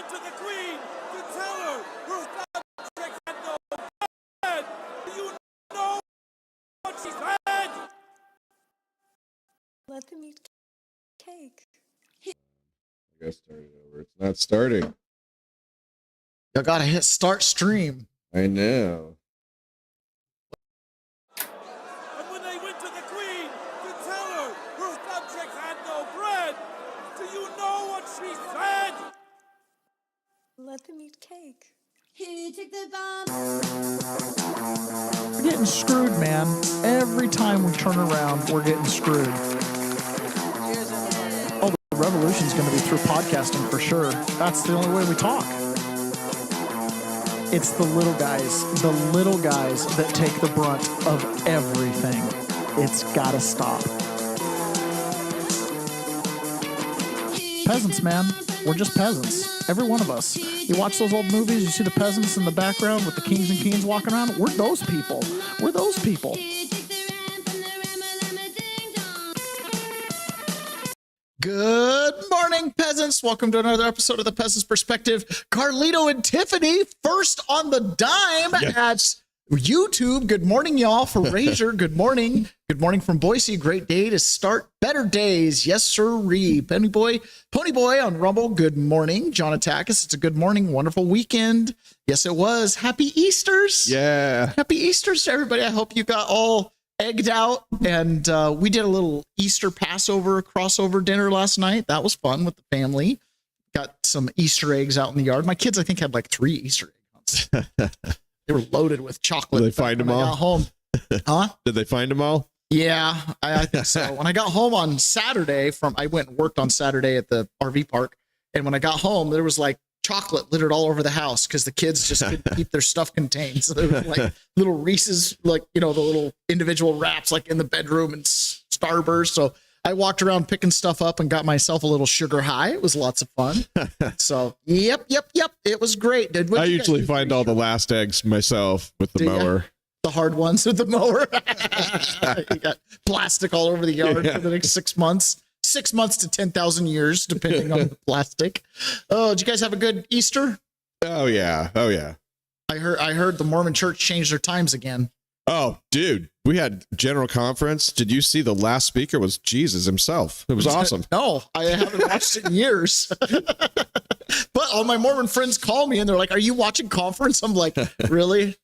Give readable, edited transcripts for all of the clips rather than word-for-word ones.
went to the Queen to tell her her subjects had no bread. Do you know what she said? Let them eat cake. I guess starting over. It's not starting. You gotta hit start stream. I know. And when they went to the Queen to tell her her subjects had no bread, do you know what she said? Let them eat cake. Here, take the bomb. We're getting screwed, man. Every time we turn around, we're getting screwed. Oh, the revolution's going to be through podcasting for sure. That's the only way we talk. It's the little guys that take the brunt of everything. It's got to stop. Peasants, man. We're just peasants. Every one of us. You watch those old movies, you see the peasants in the background with the kings and queens walking around. We're those people. We're those people. Good morning, peasants. Welcome to another episode of the Peasants Perspective. Carlito and Tiffany, first on the dime at YouTube. Good morning, y'all. For Razor, good morning. Good morning from Boise. Great day to start better days. Yes, sirree. Pony Boy on Rumble. Good morning. John Atakis. It's a good morning. Wonderful weekend. Yes, it was. Happy Easters. Yeah. Happy Easters to everybody. I hope you got all egged out, and we did a little Easter Passover crossover dinner last night. That was fun with the family. Got some Easter eggs out in the yard. My kids, I think, had like 3 Easter eggs. They were loaded with chocolate. Did they find them all? I got home. Huh? Did they find them all? Yeah, I think so. When I got home on Saturday I went and worked on Saturday at the RV park, and when I got home, there was like chocolate littered all over the house because the kids just couldn't keep their stuff contained. So there was like little Reese's, like, you know, the little individual wraps like in the bedroom and Starburst. So I walked around picking stuff up and got myself a little sugar high. It was lots of fun. So yep. It was great. I usually find all the last eggs myself with the mower. The hard ones with the mower. You got plastic all over the yard for the next 6 months. 6 months to 10,000 years, depending on the plastic. Oh, did you guys have a good Easter? Oh yeah. I heard the Mormon Church changed their times again. Oh, dude, we had general conference. Did you see the last speaker was Jesus himself? It was awesome. No, I haven't watched it in years. But all my Mormon friends call me and they're like, "Are you watching conference?" I'm like, "Really?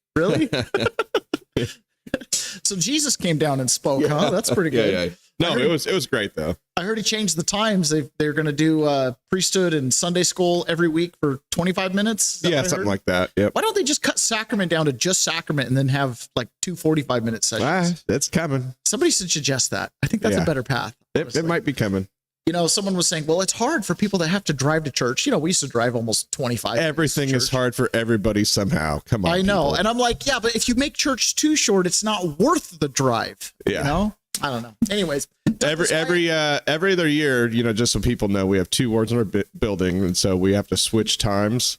So Jesus came down and spoke, huh? That's pretty good. Yeah. No, it was great though. I heard he changed the times. They're going to do priesthood and Sunday school every week for 25 minutes. Yeah, something like that. Yep. Why don't they just cut sacrament down to just sacrament and then have like 2 45-minute sessions? That's coming. Somebody should suggest that. I think that's a better path. It might be coming. You know, someone was saying, well, it's hard for people that have to drive to church. You know, we used to drive almost 25 minutes. Everything is hard for everybody somehow. Come on. I know. People. And I'm like, yeah, but if you make church too short, it's not worth the drive. Yeah. You know? I don't know. Anyways. Every other year, you know, just so people know, we have 2 wards in our building. And so we have to switch times.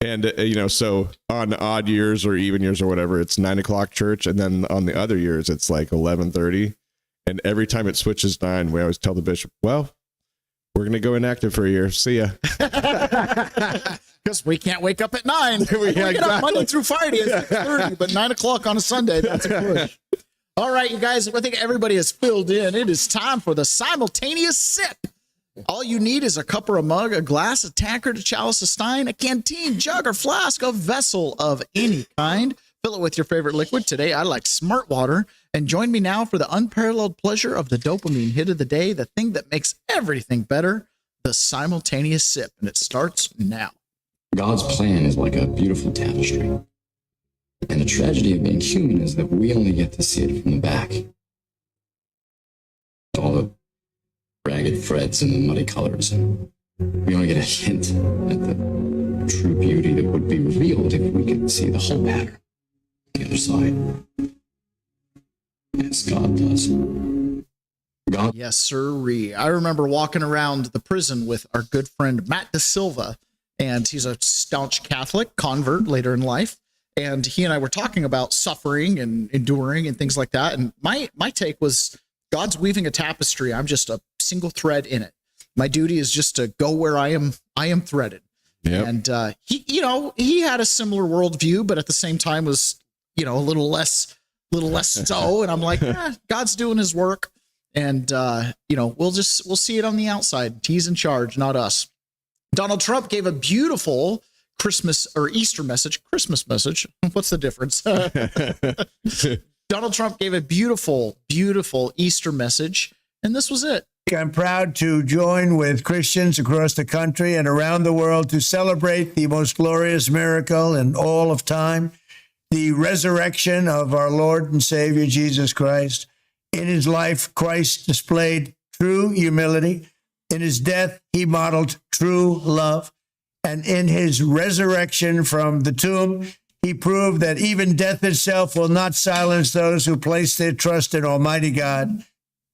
And, you know, so on odd years or even years or whatever, it's 9:00 church. And then on the other years, it's like 11:30. And every time it switches 9, we always tell the bishop, well, we're going to go inactive for a year. See ya. Because we can't wake up at 9. We get up Monday through Friday at 6:30, but 9:00 on a Sunday, that's a push. All right, you guys, I think everybody has filled in. It is time for the simultaneous sip. All you need is a cup or a mug, a glass, a tankard, a chalice, a stein, a canteen, jug, or flask, a vessel of any kind. Fill it with your favorite liquid. Today, I like Smart Water. And join me now for the unparalleled pleasure of the dopamine hit of the day, the thing that makes everything better, the simultaneous sip. And it starts now. God's plan is like a beautiful tapestry. And the tragedy of being human is that we only get to see it from the back. All the ragged threads and the muddy colors. We only get a hint at the true beauty that would be revealed if we could see the whole pattern on the other side. As God does. God. Yes, sirree. I remember walking around the prison with our good friend Matt Da Silva, and he's a staunch Catholic convert later in life. And he and I were talking about suffering and enduring and things like that. And my take was, God's weaving a tapestry. I'm just a single thread in it. My duty is just to go where I am threaded. Yep. And he had a similar worldview, but at the same time was, a little less so. And I'm like, God's doing his work. And, we'll see it on the outside. He's in charge, not us. Donald Trump gave a beautiful Christmas message. What's the difference? Donald Trump gave a beautiful, beautiful Easter message. And this was it. I'm proud to join with Christians across the country and around the world to celebrate the most glorious miracle in all of time, the resurrection of our Lord and Savior, Jesus Christ. In his life, Christ displayed true humility. In his death, he modeled true love. And in his resurrection from the tomb, he proved that even death itself will not silence those who place their trust in Almighty God.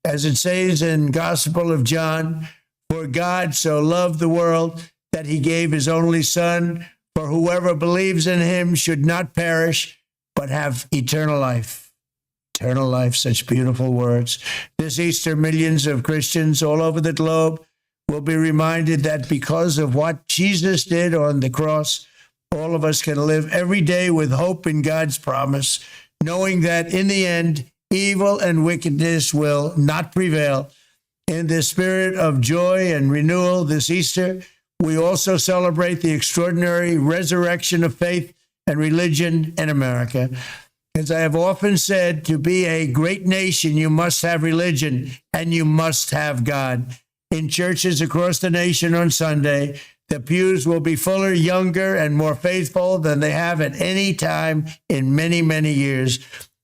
As it says in Gospel of John, for God so loved the world that he gave his only Son, for whoever believes in him should not perish, but have eternal life. Eternal life, such beautiful words. This Easter, millions of Christians all over the globe will be reminded that because of what Jesus did on the cross, all of us can live every day with hope in God's promise, knowing that in the end, evil and wickedness will not prevail. In the spirit of joy and renewal this Easter, we also celebrate the extraordinary resurrection of faith and religion in America. As I have often said, to be a great nation, you must have religion and you must have God. In churches across the nation on Sunday, the pews will be fuller, younger, and more faithful than they have at any time in many, many years.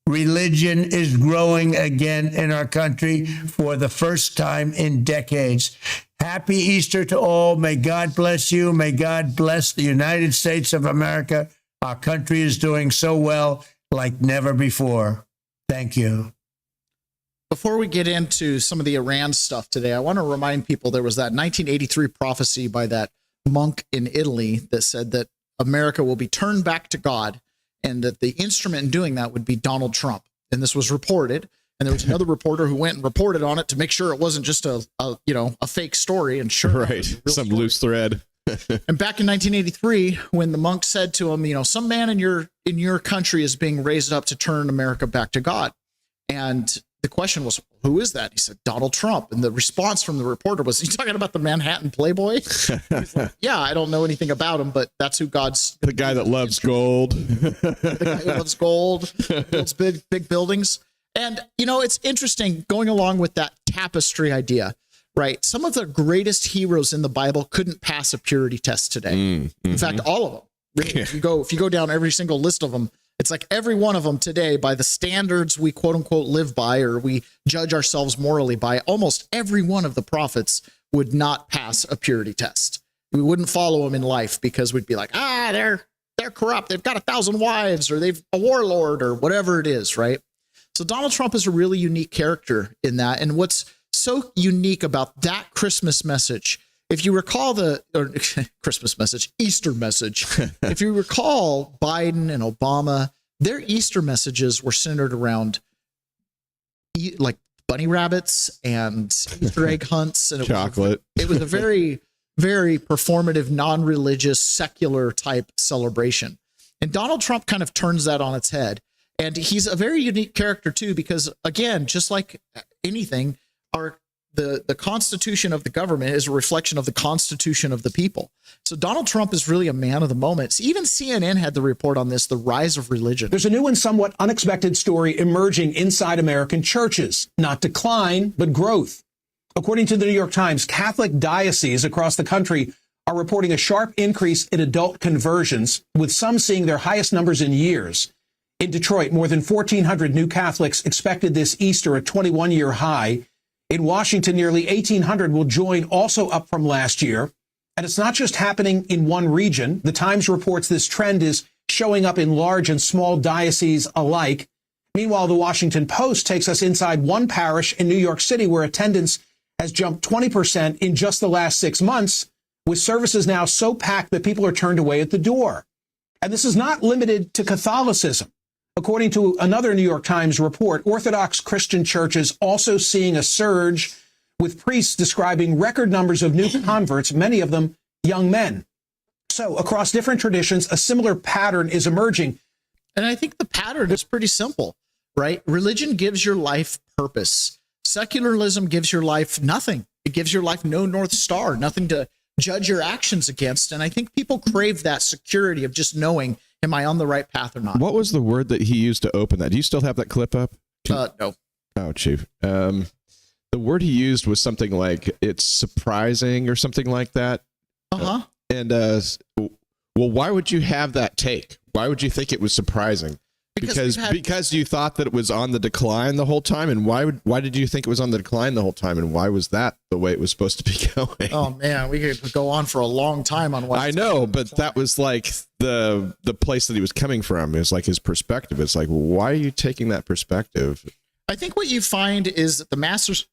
Religion is growing again in our country for the first time in decades. Happy Easter to all. May God bless you. May God bless the United States of America. Our country is doing so well like never before. Thank you. Before we get into some of the Iran stuff today, I want to remind people there was that 1983 prophecy by that monk in Italy that said that America will be turned back to God, and that the instrument in doing that would be Donald Trump. And this was reported. And there was another reporter who went and reported on it to make sure it wasn't just a fake story. And sure, right, some loose thread. And back in 1983, when the monk said to him, some man in your country is being raised up to turn America back to God. And the question was, who is that? He said, Donald Trump. And the response from the reporter was, you talking about the Manhattan Playboy? He's like, yeah, I don't know anything about him, but that's who God's... The guy that loves gold. The guy who loves gold, builds big buildings. And, it's interesting going along with that tapestry idea, right? Some of the greatest heroes in the Bible couldn't pass a purity test today. Mm-hmm. In fact, all of them. Really, yeah. If you go down every single list of them, it's like every one of them today, by the standards we quote unquote live by, or we judge ourselves morally by, almost every one of the prophets would not pass a purity test. We wouldn't follow them in life because we'd be like, they're corrupt. They've got 1,000 wives, or they've a warlord, or whatever it is. Right. So Donald Trump is a really unique character in that. And what's so unique about that Christmas message, if you recall Easter message, if you recall Biden and Obama, their Easter messages were centered around like bunny rabbits and Easter egg hunts and chocolate. It was a very, very performative, non-religious, secular type celebration. And Donald Trump kind of turns that on its head. And he's a very unique character too, because again, just like anything, the Constitution of the government is a reflection of the Constitution of the people. So Donald Trump is really a man of the moment. Even CNN had the report on this, the rise of religion. There's a new and somewhat unexpected story emerging inside American churches. Not decline, but growth. According to the New York Times, Catholic dioceses across the country are reporting a sharp increase in adult conversions, with some seeing their highest numbers in years. In Detroit, more than 1,400 new Catholics expected this Easter, a 21-year high. In Washington, nearly 1,800 will join, also up from last year. And it's not just happening in one region. The Times reports this trend is showing up in large and small dioceses alike. Meanwhile, the Washington Post takes us inside one parish in New York City where attendance has jumped 20% in just the last 6 months, with services now so packed that people are turned away at the door. And this is not limited to Catholicism. According to another New York Times report, Orthodox Christian churches also seeing a surge, with priests describing record numbers of new converts, many of them young men. So across different traditions, a similar pattern is emerging. And I think the pattern is pretty simple, right? Religion gives your life purpose. Secularism gives your life nothing. It gives your life no North Star, nothing to judge your actions against. And I think people crave that security of just knowing, am I on the right path or not? What was the word that he used to open that? Do you still have that clip up? No. Oh, Chief. The word he used was something like, it's surprising or something like that. Uh-huh. And, well, why would you have that take? Why would you think it was surprising? Because you thought that it was on the decline the whole time. And why did you think it was on the decline the whole time? And why was that the way it was supposed to be going? Oh man, we could go on for a long time on what I know, but that was like the place that he was coming from. It's like his perspective. It's like, why are you taking that perspective? I think what you find is that the masters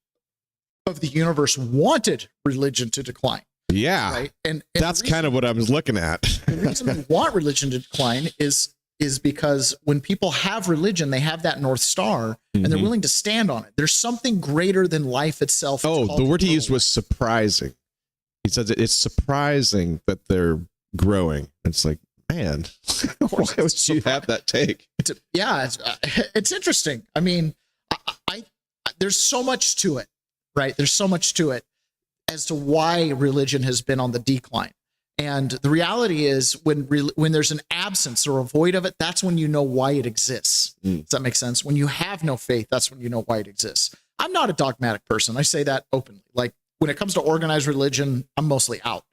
of the universe wanted religion to decline. Yeah. Right. And that's kind of what I was looking at. The reason we want religion to decline is because when people have religion, they have that North Star and they're willing to stand on it. There's something greater than life itself. Oh, the word he used was surprising. He says it's surprising that they're growing. It's like, man, why would you have that take? It's interesting. I mean, I there's so much to it, right? There's so much to it as to why religion has been on the decline. And the reality is when there's an absence or a void of it, that's when you know why it exists. Does that make sense? When you have no faith, that's when you know why it exists. I'm not a dogmatic person. I say that openly. Like when it comes to organized religion, I'm mostly out.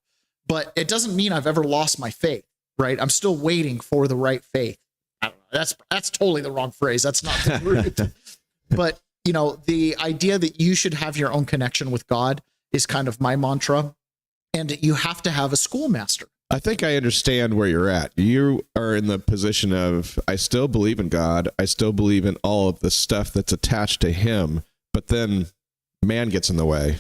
But it doesn't mean I've ever lost my faith, right? I'm still waiting for the right faith. I don't know. That's totally the wrong phrase. That's not the truth. But, you know, the idea that you should have your own connection with God is kind of my mantra. And you have to have a schoolmaster. I think I understand where you're at. You are in the position of, I still believe in God. I still believe in all of the stuff that's attached to him, but then man gets in the way.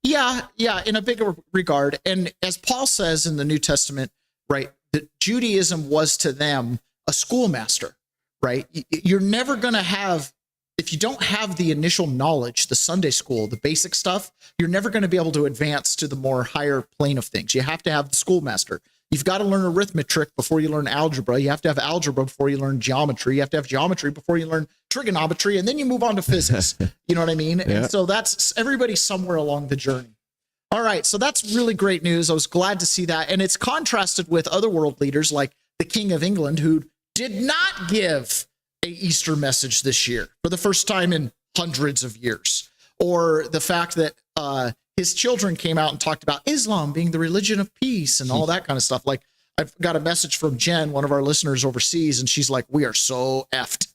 Yeah, in a bigger regard. And as Paul says in the New Testament, right, that Judaism was to them a schoolmaster, right? You're never going to have, if you don't have the initial knowledge, the Sunday school, the basic stuff, you're never going to be able to advance to the more higher plane of things. You have to have the schoolmaster. You've got to learn arithmetic before you learn algebra. You have to have algebra before you learn geometry. You have to have geometry before you learn trigonometry, and then you move on to physics. You know what I mean? Yeah. And so that's everybody somewhere along the journey. All right, so that's really great news. I was glad to see that. And it's contrasted with other world leaders like the King of England, who did not give a Easter message this year for the first time in hundreds of years, or the fact that his children came out and talked about Islam being the religion of peace and all that kind of stuff. Like I've got a message from Jen, one of our listeners overseas, and she's like, we are so effed.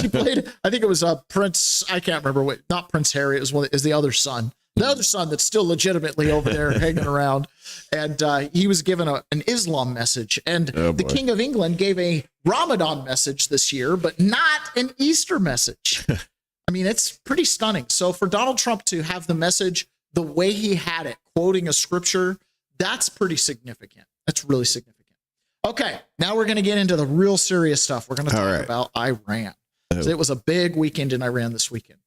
She played, I think it was Prince, I can't remember what, not Prince Harry, it was the other son. The other son that's still legitimately over there hanging around. And he was given an Islam message. And the King of England gave a Ramadan message this year, but not an Easter message. I mean, it's pretty stunning. So for Donald Trump to have the message the way he had it, quoting a scripture, that's pretty significant. That's really significant. Okay, now we're going to get into the real serious stuff. We're going to talk about Iran. So it was a big weekend in Iran this weekend.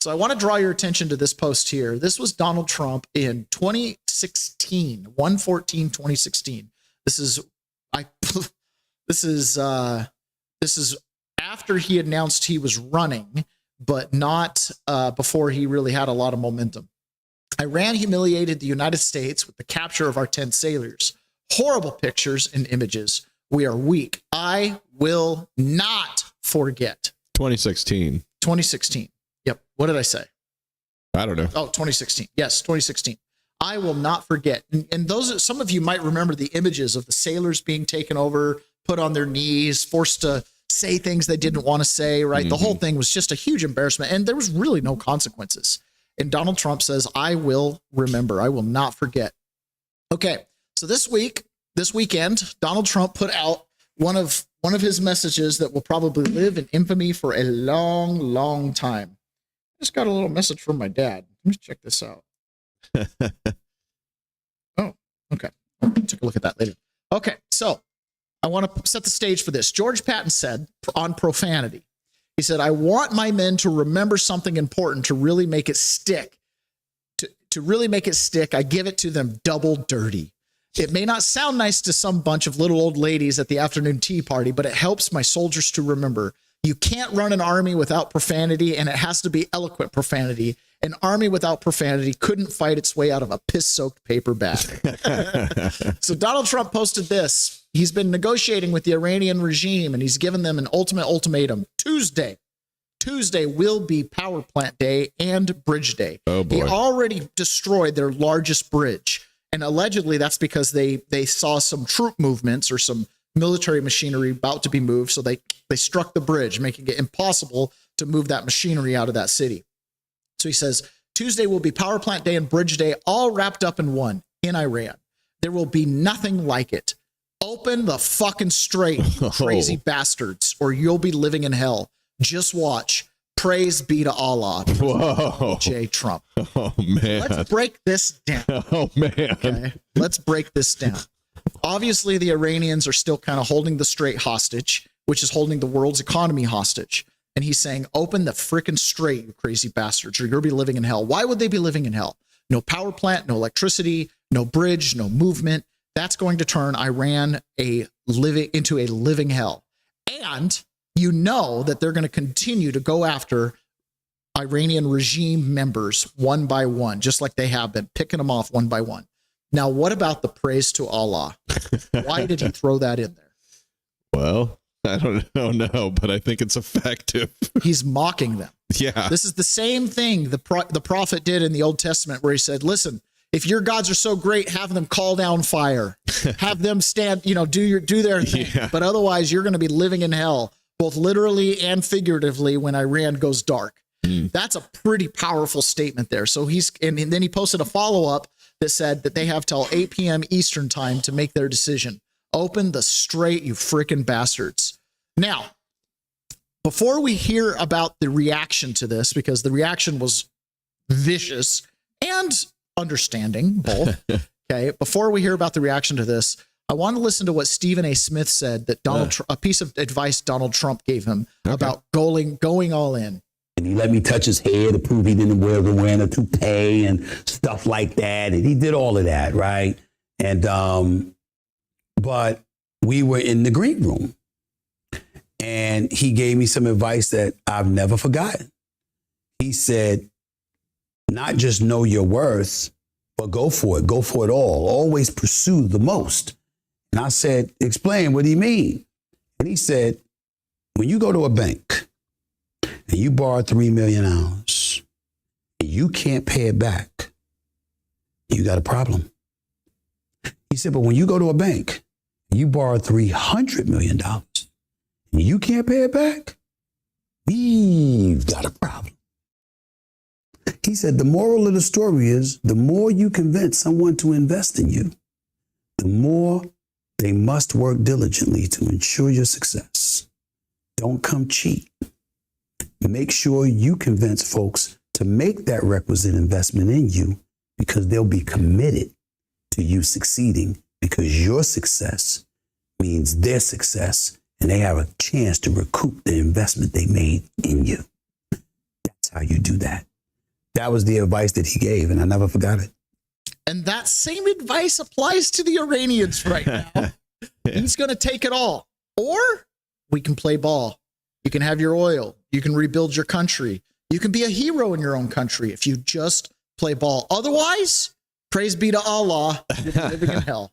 So I want to draw your attention to this post here. This was Donald Trump in 2016, 1/14/2016. This is after he announced he was running, but not before he really had a lot of momentum. Iran humiliated the United States with the capture of our 10 sailors. Horrible pictures and images. We are weak. I will not forget. 2016. 2016. Yep. What did I say? I don't know. Oh, 2016. Yes, 2016. I will not forget. And those, some of you might remember the images of the sailors being taken over, put on their knees, forced to say things they didn't want to say, right? Mm-hmm. The whole thing was just a huge embarrassment, and there was really no consequences. And Donald Trump says, I will remember. I will not forget. Okay. So this weekend, Donald Trump put out one of his messages that will probably live in infamy for a long, long time. I just got a little message from my dad. Let me check this out. Oh, okay. I'll take a look at that later. Okay, so I want to set the stage for this. George Patton said on profanity, he said, I want my men to remember something important to really make it stick. To really make it stick, I give it to them double dirty. It may not sound nice to some bunch of little old ladies at the afternoon tea party, but it helps my soldiers to remember. You can't run an army without profanity, and it has to be eloquent profanity. An army without profanity couldn't fight its way out of a piss-soaked paper bag. So Donald Trump posted this. He's been negotiating with the Iranian regime, and he's given them an ultimatum. Tuesday will be power plant day and bridge day. Oh, boy. They already destroyed their largest bridge. And allegedly that's because they saw some troop movements or some military machinery about to be moved. So they struck the bridge, making it impossible to move that machinery out of that city. So he says, Tuesday will be power plant day and bridge day, all wrapped up in one in Iran. There will be nothing like it. Open the fucking strait, you crazy bastards, or you'll be living in hell. Just watch. Praise be to Allah. Whoa. J. Trump. Oh, man. Let's break this down. Oh, man. Okay? Let's break this down. Obviously, the Iranians are still kind of holding the strait hostage, which is holding the world's economy hostage. And he's saying, open the frickin' strait, you crazy bastards, or you'll be living in hell. Why would they be living in hell? No power plant, no electricity, no bridge, no movement. That's going to turn Iran into a living hell. And you know that they're going to continue to go after Iranian regime members one by one, just like they have been, picking them off one by one. Now, what about the praise to Allah? Why did he throw that in there? Well, I don't know, but I think it's effective. He's mocking them. Yeah. This is the same thing the prophet did in the Old Testament, where he said, listen, if your gods are so great, have them call down fire, have them stand, do their thing. Yeah. But otherwise, you're going to be living in hell, both literally and figuratively, when Iran goes dark. That's a pretty powerful statement there. So and then he posted a follow-up that said that they have till 8 p.m. Eastern time to make their decision. Open the strait, you freaking bastards. Now, before we hear about the reaction to this, because the reaction was vicious and understanding, both. Okay. Before we hear about the reaction to this, I want to listen to what Stephen A. Smith said that a piece of advice Donald Trump gave him about going all in. And he let me touch his hair to prove he didn't wear a toupee and stuff like that. And he did all of that, right? And but we were in the green room, and he gave me some advice that I've never forgotten. He said, not just know your worth, but go for it. Go for it all. Always pursue the most. And I said, explain, what do you mean? And he said, when you go to a bank and you borrow $3 million and you can't pay it back, you got a problem. He said, but when you go to a bank, you borrow $300 million and you can't pay it back, we've got a problem. He said, the moral of the story is, the more you convince someone to invest in you, the more they must work diligently to ensure your success. Don't come cheap. Make sure you convince folks to make that requisite investment in you, because they'll be committed to you succeeding, because your success means their success, and they have a chance to recoup the investment they made in you. That's how you do that. That was the advice that he gave, and I never forgot it. And that same advice applies to the Iranians right now. He's going to take it all. Or we can play ball. You can have your oil. You can rebuild your country. You can be a hero in your own country if you just play ball. Otherwise, praise be to Allah, you're living in hell.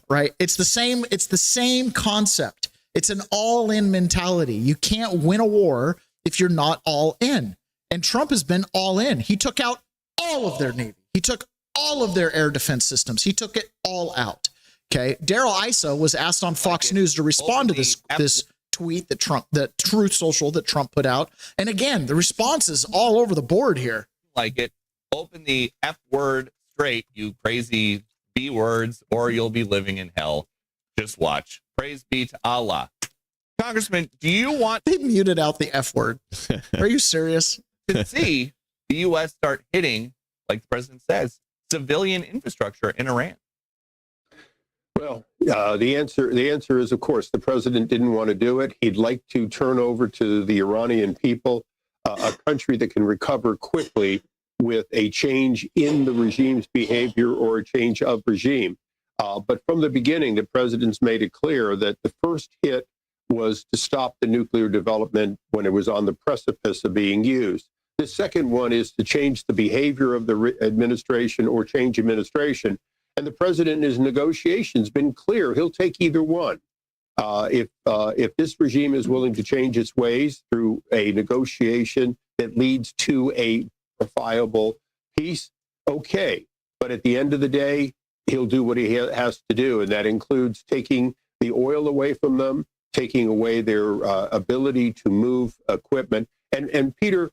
Right? It's the same concept. It's an all-in mentality. You can't win a war if you're not all in. And Trump has been all in. He took out all of their Navy. He took all of their air defense systems. He took it all out. Okay. Daryl Issa was asked on Fox News to respond to this tweet that Truth Social that Trump put out. And again, the response is all over the board here. Like it. Open the F word straight, you crazy B words, or you'll be living in hell. Just watch. Praise be to Allah. Congressman, do you want... They muted out the F word. Are you serious? To see the U.S. start hitting, like the president says, civilian infrastructure in Iran? Well, the answer is, of course, the president didn't want to do it. He'd like to turn over to the Iranian people a country that can recover quickly with a change in the regime's behavior or a change of regime. But from the beginning, the president's made it clear that the first hit was to stop the nuclear development when it was on the precipice of being used. The second one is to change the behavior of the administration or change administration. And the president in his negotiations been clear he'll take either one. If this regime is willing to change its ways through a negotiation that leads to a viable peace, okay. But at the end of the day, he'll do what he has to do, and that includes taking the oil away from them, taking away their ability to move equipment. And Peter,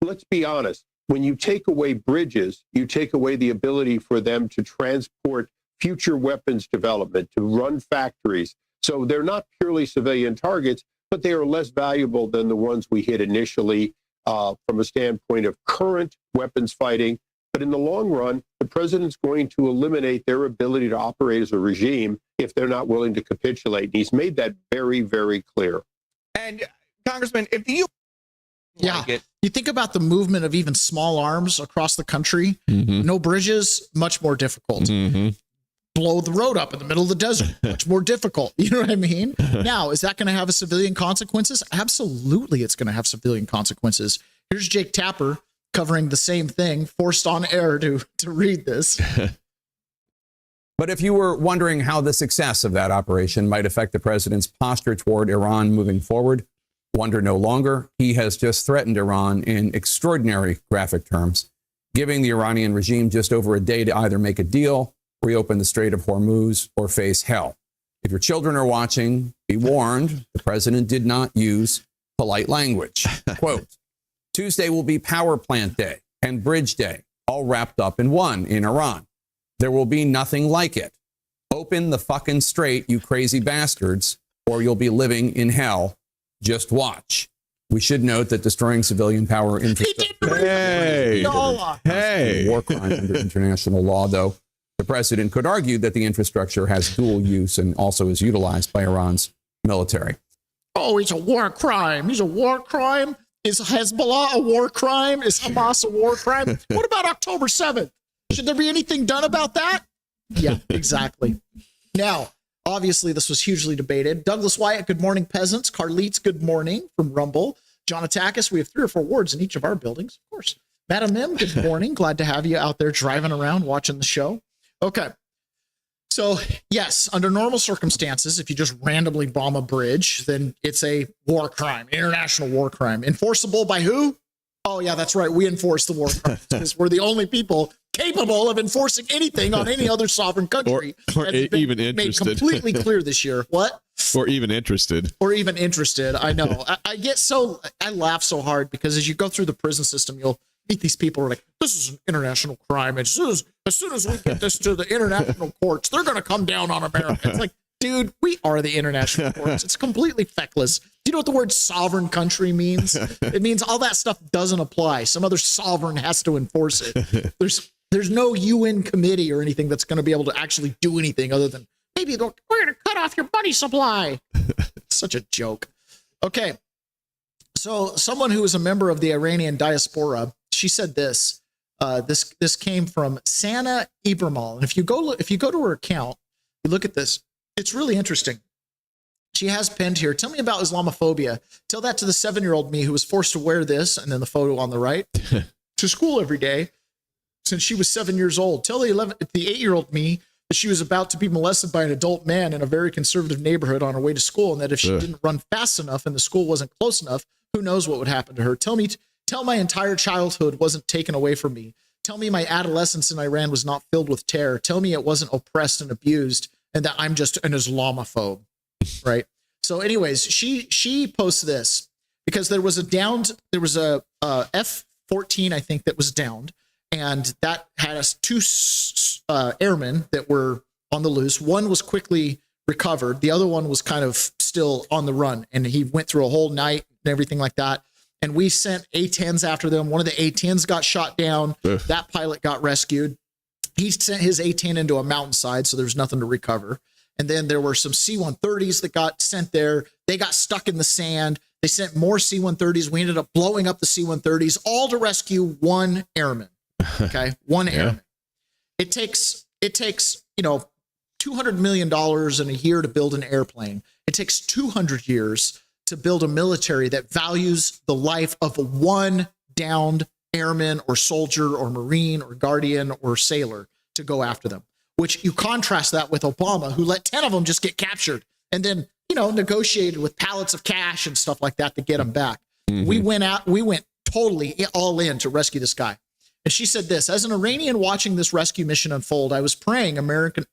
let's be honest, when you take away bridges, you take away the ability for them to transport future weapons development, to run factories. So they're not purely civilian targets, but they are less valuable than the ones we hit initially from a standpoint of current weapons fighting. But in the long run, the president's going to eliminate their ability to operate as a regime if they're not willing to capitulate. And he's made that very, very clear. And Congressman, if the you think about the movement of even small arms across the country, no bridges, much more difficult. Blow the road up in the middle of the desert, much more difficult. You know what I mean? Now, is that going to have a civilian consequences? Absolutely, it's going to have civilian consequences. Here's Jake Tapper covering the same thing, forced on air to read this. But if you were wondering how the success of that operation might affect the president's posture toward Iran moving forward, wonder no longer. He has just threatened Iran in extraordinary graphic terms, giving the Iranian regime just over a day to either make a deal, reopen the Strait of Hormuz, or face hell. If your children are watching, be warned, the president did not use polite language. Quote, Tuesday will be power plant day and bridge day, all wrapped up in one in Iran. There will be nothing like it. Open the fucking strait, you crazy bastards, or you'll be living in hell. Just watch. We should note that destroying civilian power infrastructure Hey, war crime under international law, though. The president could argue that the infrastructure has dual use and also is utilized by Iran's military. Oh, it's a war crime. He's a war crime. Is Hezbollah a war crime? Is Hamas a war crime? What about October 7th? Should there be anything done about that? Yeah, exactly. Now, obviously, this was hugely debated. Douglas Wyatt, good morning, peasants. Carlitz, good morning from Rumble. John Atakis, we have 3 or 4 wards in each of our buildings, of course. Madam Mim, good morning. Glad to have you out there driving around watching the show. Okay. So, yes, under normal circumstances, if you just randomly bomb a bridge, then it's a war crime, international war crime. Enforceable by who? Oh, yeah, that's right. We enforce the war crimes because we're the only people capable of enforcing anything on any other sovereign country. Or even interested. Made completely clear this year. What? Or even interested. Or even interested. I know. I laugh so hard because as you go through the prison system, you'll meet these people who are like, this is an international crime. As soon as we get this to the international courts, they're going to come down on America. It's like, dude, we are the international courts. It's completely feckless. Do you know what the word sovereign country means? It means all that stuff doesn't apply. Some other sovereign has to enforce it. There's no UN committee or anything that's going to be able to actually do anything other than maybe we're going to cut off your money supply. Such a joke. Okay. So someone who is a member of the Iranian diaspora, she said this. This came from Sana Ibramal. And if you go to her account, you look at this. It's really interesting. She has penned here, tell me about Islamophobia. Tell that to the 7-year-old me who was forced to wear this, and then the photo on the right, to school every day since she was 7 years old. Tell the 8-year-old me that she was about to be molested by an adult man in a very conservative neighborhood on her way to school, and that if she didn't run fast enough and the school wasn't close enough, who knows what would happen to her. Tell my entire childhood wasn't taken away from me. Tell me my adolescence in Iran was not filled with terror. Tell me it wasn't oppressed and abused, and that I'm just an Islamophobe, right? So anyways, she posts this because there was a F-14, I think, that was downed, and that had us 2 airmen that were on the loose. One was quickly recovered. The other one was kind of still on the run, and he went through a whole night and everything like that. And we sent A-10s after them. One of the A-10s got shot down. That pilot got rescued. He sent his A-10 into a mountainside, so there's nothing to recover. And then there were some C-130s that got sent there. They got stuck in the sand. They sent more C-130s. We ended up blowing up the C-130s, all to rescue 1 airman. Okay, 1 airman. It takes 2 $200 million in a year to build an airplane. It takes 200 years to build a military that values the life of one downed airman or soldier or Marine or Guardian or sailor to go after them, which you contrast that with Obama, who let 10 of them just get captured and then, negotiated with pallets of cash and stuff like that to get them back. We went totally all in to rescue this guy. And she said this: as an Iranian watching this rescue mission unfold, I was praying the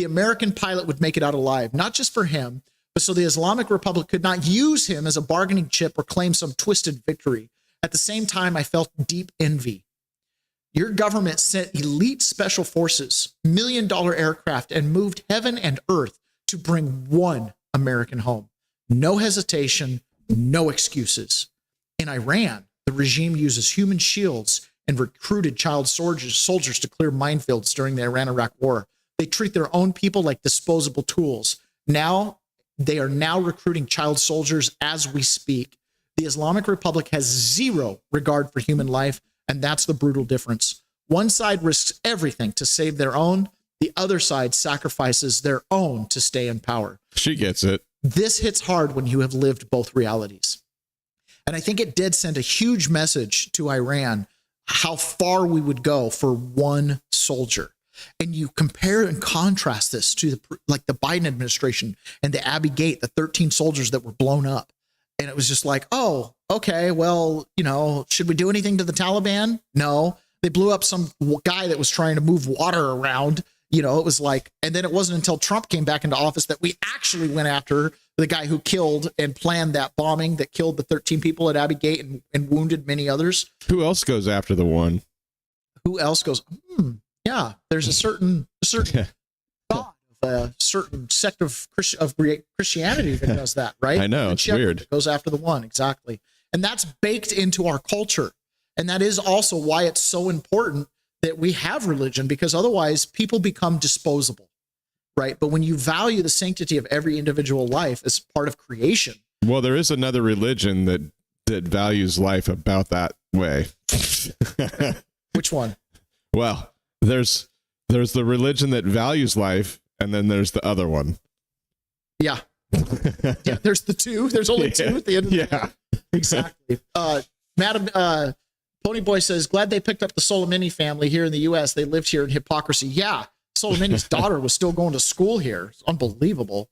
American pilot would make it out alive, not just for him, but so the Islamic Republic could not use him as a bargaining chip or claim some twisted victory. At the same time, I felt deep envy. Your government sent elite special forces, $1 million aircraft, and moved heaven and earth to bring one American home. No hesitation, no excuses. In Iran, the regime uses human shields and recruited child soldiers to clear minefields during the Iran-Iraq war. They treat their own people like disposable tools. They are now recruiting child soldiers as we speak. The Islamic Republic has zero regard for human life, and that's the brutal difference. One side risks everything to save their own. The other side sacrifices their own to stay in power. She gets it. This hits hard when you have lived both realities. And I think it did send a huge message to Iran how far we would go for one soldier. And you compare and contrast this to the Biden administration and the Abbey Gate, the 13 soldiers that were blown up. And it was just like, oh, okay, well, should we do anything to the Taliban? No. They blew up some guy that was trying to move water around. It was like, and then it wasn't until Trump came back into office that we actually went after the guy who killed and planned that bombing that killed the 13 people at Abbey Gate and wounded many others. Who else goes after the one? Who else goes? Yeah, there's a certain thought of a certain sect of Christianity that does that, right? I know, it's weird. Goes after the one, exactly. And that's baked into our culture. And that is also why it's so important that we have religion, because otherwise people become disposable, right? But when you value the sanctity of every individual life as part of creation. Well, there is another religion that values life about that way. Which one? Well, there's the religion that values life, and then there's the other one. Yeah. Yeah, there's the two. There's only two at the end of the day. Exactly. Madam Ponyboy says, glad they picked up the Soleimani family here in the U.S. They lived here in hypocrisy. Yeah, Soleimani's daughter was still going to school here. It's unbelievable.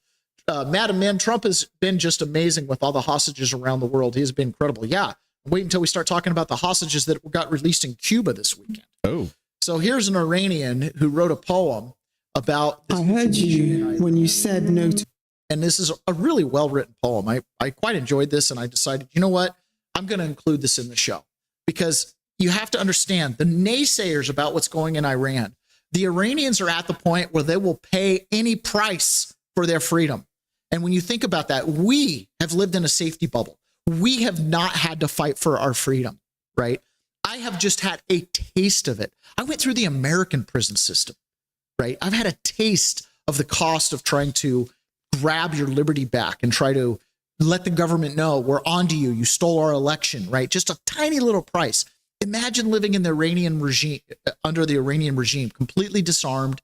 Madam Men, Trump has been just amazing with all the hostages around the world. He has been incredible. Yeah, wait until we start talking about the hostages that got released in Cuba this weekend. Oh. So here's an Iranian who wrote a poem about this. I heard you when you said no to. And this is a really well-written poem. I quite enjoyed this, and I decided, you know what? I'm going to include this in the show. Because you have to understand the naysayers about what's going in Iran. The Iranians are at the point where they will pay any price for their freedom. And when you think about that, we have lived in a safety bubble. We have not had to fight for our freedom, right? I have just had a taste of it. I went through the American prison system, right? I've had a taste of the cost of trying to grab your liberty back and try to let the government know we're onto you. You stole our election, right? Just a tiny little price. Imagine living in the Iranian regime, under the Iranian regime, completely disarmed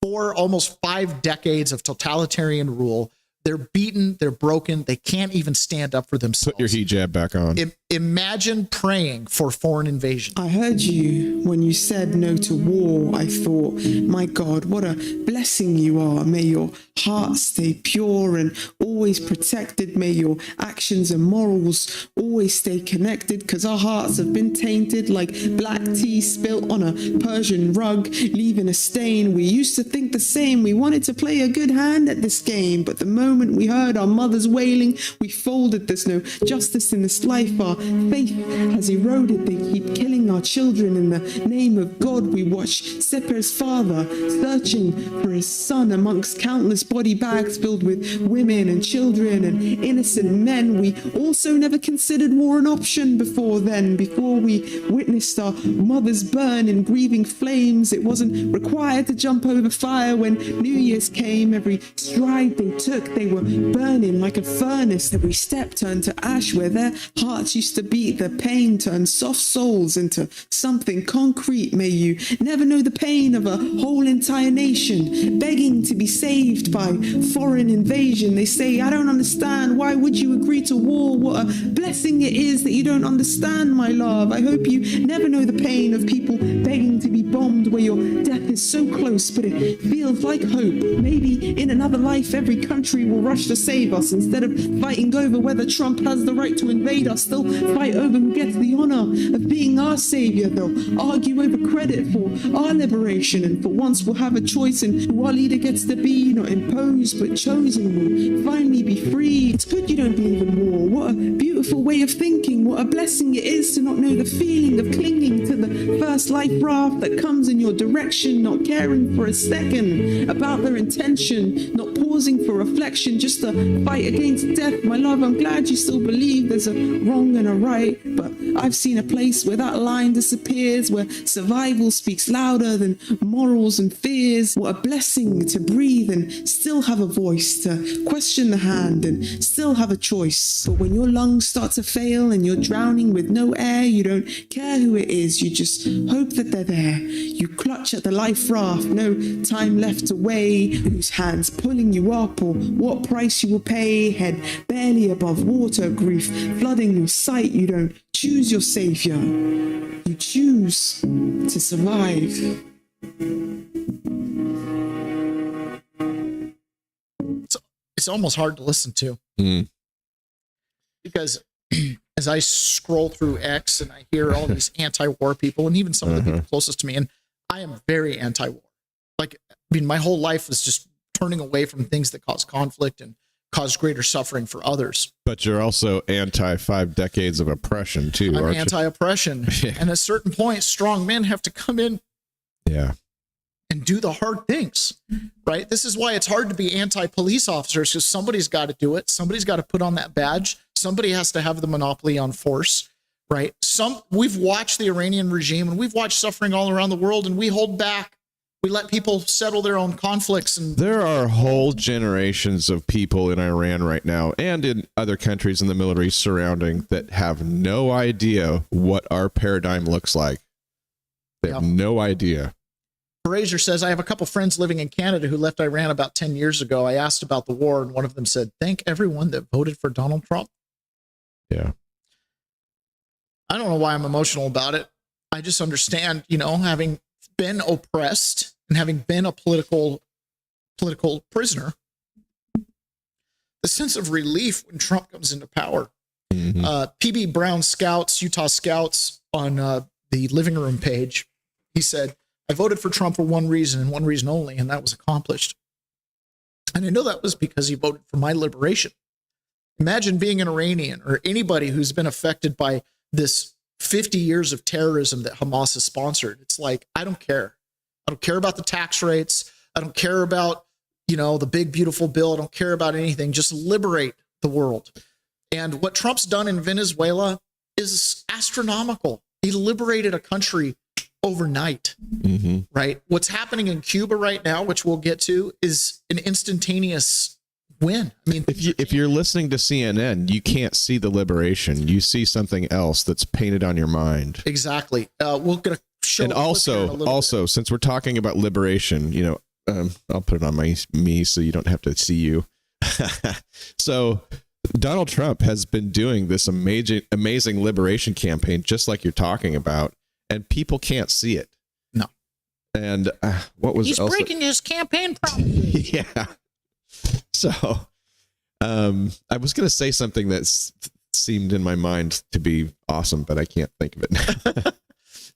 for almost 5 decades of totalitarian rule. They're beaten, they're broken, they can't even stand up for themselves. Put your hijab back on. Imagine praying for foreign invasion. I heard you when you said no to war. I thought, my God, what a blessing you are. May your heart stay pure and always protected. May your actions and morals always stay connected, because our hearts have been tainted like black tea spilt on a Persian rug, leaving a stain. We used to think the same. We wanted to play a good hand at this game, but the moment we heard our mothers wailing, we folded. There's no justice in this life. Our faith has eroded. They keep killing our children in the name of God. We watch Seper's father searching for his son amongst countless body bags filled with women and children and innocent men. We also never considered war an option before then. Before we witnessed our mothers burn in grieving flames, it wasn't required to jump over fire when New Year's came. Every stride they took, they were burning like a furnace. Every step turned to ash where their hearts used used to beat the pain, turn soft souls into something concrete. May you never know the pain of a whole entire nation begging to be saved by foreign invasion. They say, I don't understand. Why would you agree to war? What a blessing it is that you don't understand, my love. I hope you never know the pain of people begging to be bombed where your death is so close, but it feels like hope. Maybe in another life, every country will rush to save us. Instead of fighting over whether Trump has the right to invade us, they'll fight over who gets the honor of being our savior. They'll argue over credit for our liberation, and for once we'll have a choice in who our leader gets to be, not imposed but chosen. We'll finally be free. It's good you don't believe in war. What a beautiful way of thinking. What a blessing it is to not know the feeling of clinging to the first life raft that comes in your direction, not caring for a second about their intention, not pausing for reflection, just to fight against death. My love, I'm glad you still believe there's a wrong and a right, but I've seen a place where that line disappears, where survival speaks louder than morals and fears. What a blessing to breathe and still have a voice, to question the hand and still have a choice. But when your lungs start to fail and you're drowning with no air, you don't care who it is, you just hope that they're there. You clutch at the life raft, no time left to weigh whose hands pulling you up or what price you will pay. Head barely above water, grief flooding your sight. You don't choose your savior, you choose to survive. It's almost hard to listen to because as I scroll through X and I hear all these anti-war people and even some of the people closest to me, and I am very anti-war. Like, I mean, my whole life was just turning away from things that cause conflict and cause greater suffering for others. But you're also anti 5 decades of oppression too. I'm aren't you? anti-oppression. Yeah. And at a certain point, strong men have to come in and do the hard things, right? This is why it's hard to be anti-police officers, because somebody's got to do it. Somebody's got to put on that badge. Somebody has to have the monopoly on force, right? We've watched the Iranian regime and we've watched suffering all around the world, and we hold back. We let people settle their own conflicts. And there are whole generations of people in Iran right now and in other countries in the Middle East surrounding that have no idea what our paradigm looks like. They have no idea. Fraser says, I have a couple friends living in Canada who left Iran about 10 years ago. I asked about the war, and one of them said, thank everyone that voted for Donald Trump. Yeah. I don't know why I'm emotional about it. I just understand, having been oppressed and having been a political prisoner, the sense of relief when Trump comes into power. PB Brown Scouts, Utah Scouts, on the living room page, he said, I voted for Trump for one reason and one reason only, and that was accomplished. And I know that was because he voted for my liberation. Imagine being an Iranian or anybody who's been affected by this 50 years of terrorism that Hamas has sponsored. It's like, I don't care. I don't care about the tax rates. I don't care about, the big, beautiful bill. I don't care about anything. Just liberate the world. And what Trump's done in Venezuela is astronomical. He liberated a country overnight, right? What's happening in Cuba right now, which we'll get to, is an instantaneous win. I mean, if you're listening to CNN, you can't see the liberation. You see something else that's painted on your mind. Exactly. We're going to show. And also, since we're talking about liberation, I'll put it on me so you don't have to see you. So Donald Trump has been doing this amazing liberation campaign, just like you're talking about, and people can't see it. No. And he's breaking his campaign promise. Yeah. So, I was going to say something that seemed in my mind to be awesome, but I can't think of it now.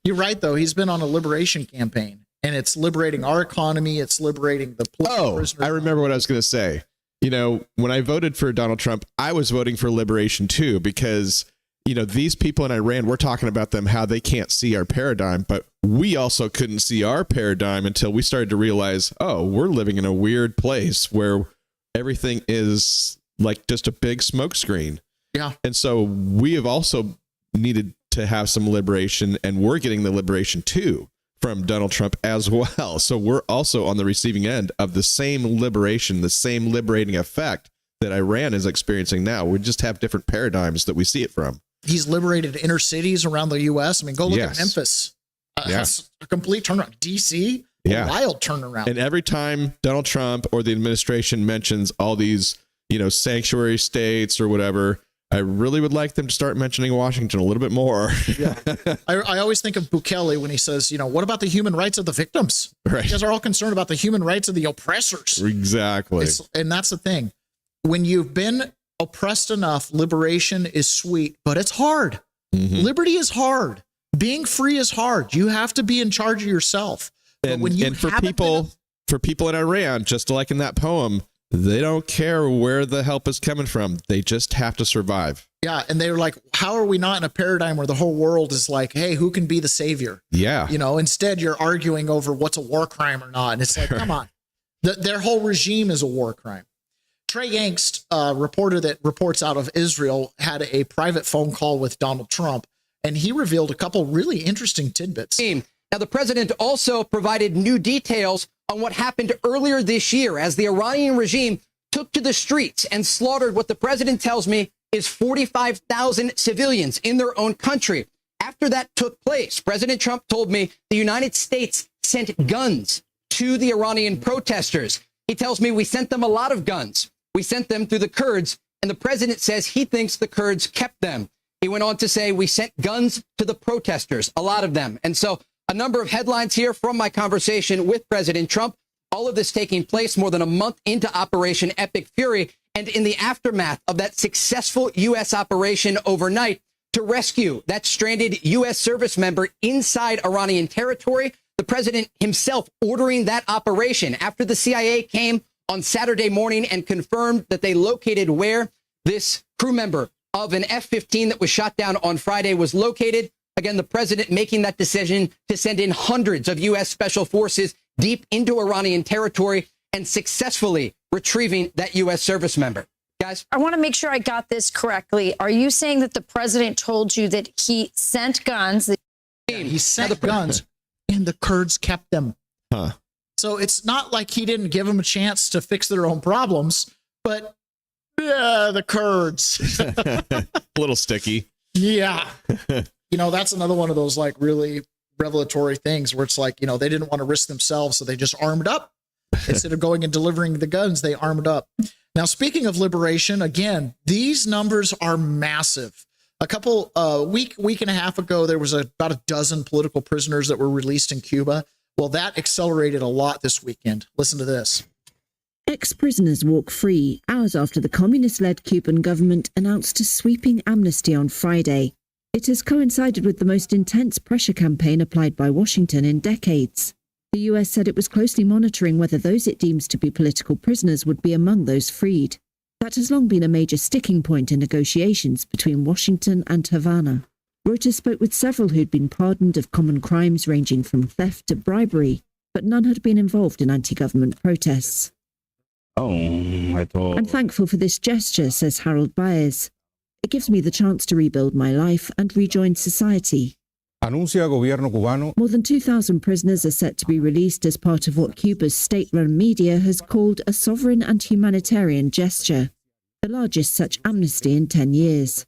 You're right, though. He's been on a liberation campaign, and it's liberating our economy. It's liberating the political prisoners. I remember what I was going to say. When I voted for Donald Trump, I was voting for liberation too, because, these people in Iran, we're talking about them, how they can't see our paradigm, but we also couldn't see our paradigm until we started to realize, we're living in a weird place where everything is like just a big smoke screen. Yeah. And so we have also needed to have some liberation, and we're getting the liberation too from Donald Trump as well. So we're also on the receiving end of the same liberation, the same liberating effect that Iran is experiencing now. We just have different paradigms that we see it from. He's liberated inner cities around the U.S. I mean, go look at Memphis. That's a complete turnaround. D.C., a wild turnaround. And every time Donald Trump or the administration mentions all these, sanctuary states or whatever, I really would like them to start mentioning Washington a little bit more. Yeah. I always think of Bukele when he says, what about the human rights of the victims? Right. You guys are all concerned about the human rights of the oppressors. Exactly. And that's the thing. When you've been oppressed enough, liberation is sweet, but it's hard. Mm-hmm. Liberty is hard. Being free is hard. You have to be in charge of yourself. And for people in Iran, just like in that poem, they don't care where the help is coming from. They just have to survive. Yeah. And they're like, how are we not in a paradigm where the whole world is like, hey, who can be the savior? Yeah. Instead you're arguing over what's a war crime or not. And it's like, come on. Their whole regime is a war crime. Trey Yangst, reporter that reports out of Israel, had a private phone call with Donald Trump, and he revealed a couple really interesting tidbits. Now, the president also provided new details on what happened earlier this year as the Iranian regime took to the streets and slaughtered what the president tells me is 45,000 civilians in their own country. After that took place, President Trump told me the United States sent guns to the Iranian protesters. He tells me we sent them a lot of guns. We sent them through the Kurds, and the president says he thinks the Kurds kept them. He went on to say we sent guns to the protesters, a lot of them. And so a number of headlines here from my conversation with President Trump, all of this taking place more than a month into Operation Epic Fury and in the aftermath of that successful U.S. operation overnight to rescue that stranded U.S. service member inside Iranian territory. The president himself ordering that operation after the CIA came on Saturday morning and confirmed that they located where this crew member of an F-15 that was shot down on Friday was located. Again, the president making that decision to send in hundreds of U.S. special forces deep into Iranian territory and successfully retrieving that U.S. service member. Guys? I want to make sure I got this correctly. Are you saying that the president told you that he sent guns? He sent guns and the Kurds kept them. Huh. So it's not like he didn't give them a chance to fix their own problems, but the Kurds. A little sticky. Yeah. That's another one of those like really revelatory things where it's like, they didn't want to risk themselves, so they just armed up. Instead of going and delivering the guns, they armed up. Now, speaking of liberation, again, these numbers are massive. A couple week and a half ago, there was about a dozen political prisoners that were released in Cuba. Well, that accelerated a lot this weekend. Listen to this. Ex-prisoners walk free hours after the communist-led Cuban government announced a sweeping amnesty on Friday. It has coincided with the most intense pressure campaign applied by Washington in decades. The US said it was closely monitoring whether those it deems to be political prisoners would be among those freed. That has long been a major sticking point in negotiations between Washington and Havana. Reuters spoke with several who'd been pardoned of common crimes ranging from theft to bribery, but none had been involved in anti-government protests. I'm thankful for this gesture, says Harold Baez. It gives me the chance to rebuild my life and rejoin society. More than 2,000 prisoners are set to be released as part of what Cuba's state-run media has called a sovereign and humanitarian gesture, the largest such amnesty in 10 years.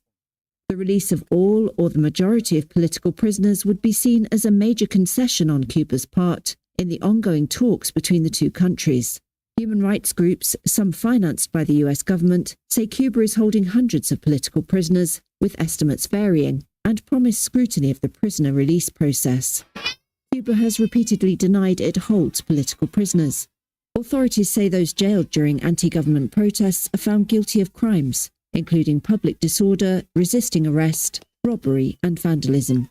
The release of all or the majority of political prisoners would be seen as a major concession on Cuba's part in the ongoing talks between the two countries. Human rights groups, some financed by the US government, say Cuba is holding hundreds of political prisoners, with estimates varying, and promise scrutiny of the prisoner release process. Cuba has repeatedly denied it holds political prisoners. Authorities say those jailed during anti-government protests are found guilty of crimes, including public disorder, resisting arrest, robbery, and vandalism.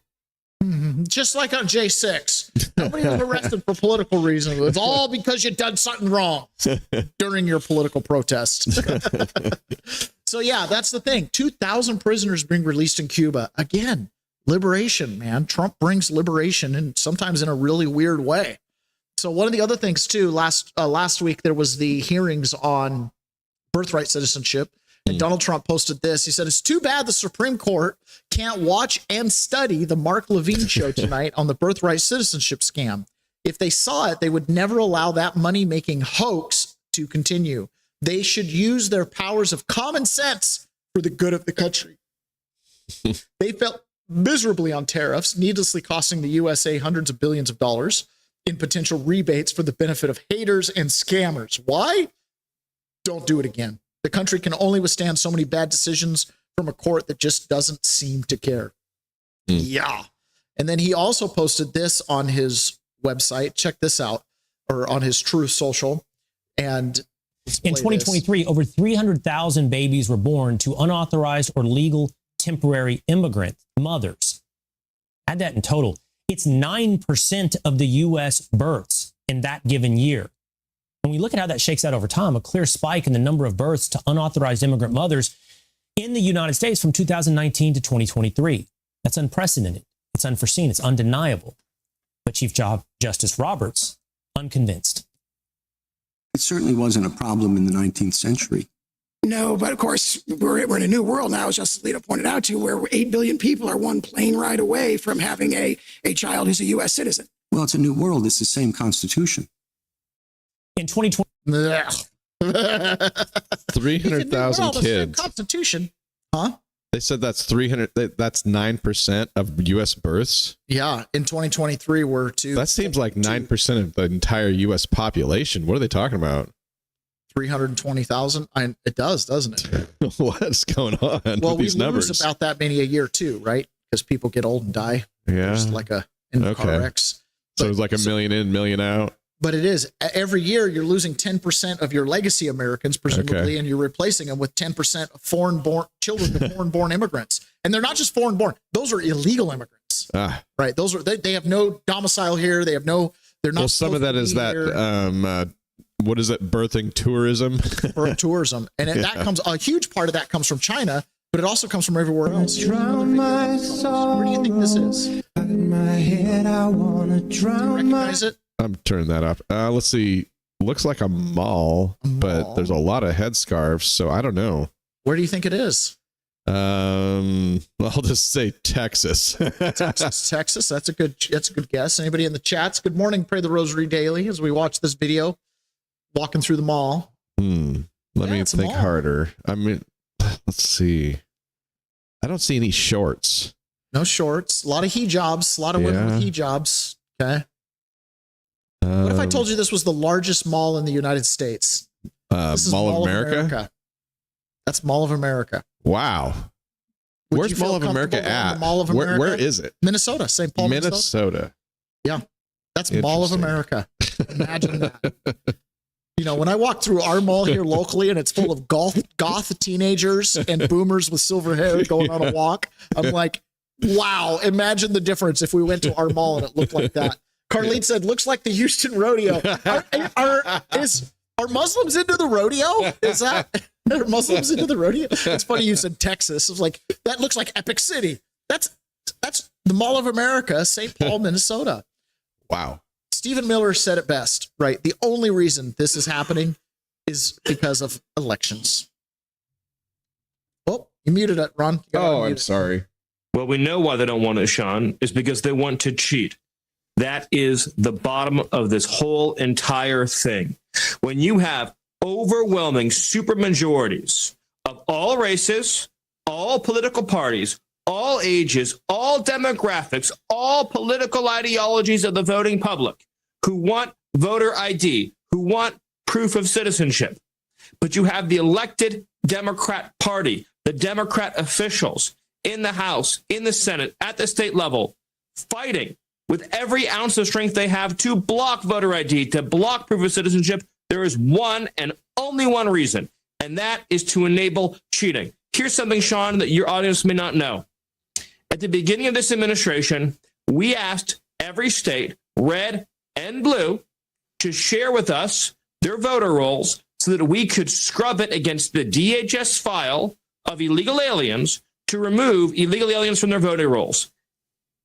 Just like on J6, nobody was arrested for political reasons. It's all because you done something wrong during your political protest. So yeah, that's the thing. 2,000 prisoners being released in Cuba. Again, liberation, man. Trump brings liberation, and sometimes in a really weird way. So one of the other things too, last week there was the hearings on birthright citizenship. And Donald Trump posted this. He said, it's too bad the Supreme Court can't watch and study the Mark Levine show tonight on the birthright citizenship scam. If they saw it, they would never allow that money-making hoax to continue. They should use their powers of common sense for the good of the country. They fell miserably on tariffs, needlessly costing the USA hundreds of billions of dollars in potential rebates for the benefit of haters and scammers. Why? Don't do it again. The country can only withstand so many bad decisions from a court that just doesn't seem to care. Yeah. And then he also posted this on his website. Check this out, or on his Truth Social. And in 2023, over 300,000 babies were born to unauthorized or legal temporary immigrant mothers. Add that in total. It's 9% of the U.S. births in that given year. When we look at how that shakes out over time, a clear spike in the number of births to unauthorized immigrant mothers in the United States from 2019 to 2023. That's unprecedented. It's unforeseen. It's undeniable. But Chief Justice Roberts, unconvinced. It certainly wasn't a problem in the 19th century. No, but of course, we're in a new world now, as Justice Alito pointed out, to where 8 billion people are one plane ride away from having a child who's a U.S. citizen. Well, it's a new world. It's the same Constitution. In 2020, 300,000 kids. Constitution, huh? They said that's 300. That's 9% of U.S. births. Yeah, in 2023, we're to. That seems like 9% of the entire U.S. population. What are they talking about? 320,000. It does, doesn't it? What's going on Well, with these we numbers? lose about that many a year too, right? Because people get old and die. Yeah, just like car wrecks. So it's like a million in, million out. But it is every year you're losing 10% of your legacy Americans, presumably, and you're replacing them with 10% of foreign-born children of foreign-born immigrants. And they're not just foreign-born; those are illegal immigrants, right? Those are they have no domicile here. They have no. They're not. Well, some of that is that. What is it? Birthing tourism. Birth tourism, and that comes a huge part of that comes from China, but it also comes from everywhere else. Where do you think this is? My head, I wanna drown. Recognize it? I'm turning that up. Let's see. Looks like a mall, but there's a lot of headscarves, so I don't know. Where do you think it is? I'll just say Texas. Texas. That's a good guess. Anybody in the chats? Good morning. Pray the Rosary daily as we watch this video. Walking through the mall. Let me think harder. I mean, let's see. I don't see any shorts. No shorts. A lot of hijabs. A lot of women with hijabs. Okay. What if I told you this was the largest mall in the United States? This is Mall of America? That's Mall of America. Wow. Where's Mall of America at? Mall of America? Where is it? Minnesota, St. Paul, Minnesota. Yeah. That's Mall of America. Imagine that. You know, when I walk through our mall here locally and it's full of goth teenagers and boomers with silver hair going on a walk, I'm like, wow, imagine the difference if we went to our mall and it looked like that. Carlene said, looks like the Houston rodeo. Are Muslims into the rodeo? Are Muslims into the rodeo? It's funny you said Texas. It's like, that looks like Epic City. That's the Mall of America, St. Paul, Minnesota. Wow. Stephen Miller said it best, right? The only reason this is happening is because of elections. Oh, you muted it, Ron. I'm sorry. Well, we know why they don't want it, Sean, is because they want to cheat. That is the bottom of this whole entire thing. When you have overwhelming supermajorities of all races, all political parties, all ages, all demographics, all political ideologies of the voting public who want voter ID, who want proof of citizenship. But you have the elected Democrat Party, the Democrat officials in the House, in the Senate, at the state level, fighting with every ounce of strength they have to block voter ID, to block proof of citizenship. There is one and only one reason, and that is to enable cheating. Here's something, Sean, that your audience may not know. At the beginning of this administration, we asked every state, red and blue, to share with us their voter rolls so that we could scrub it against the DHS file of illegal aliens to remove illegal aliens from their voting rolls.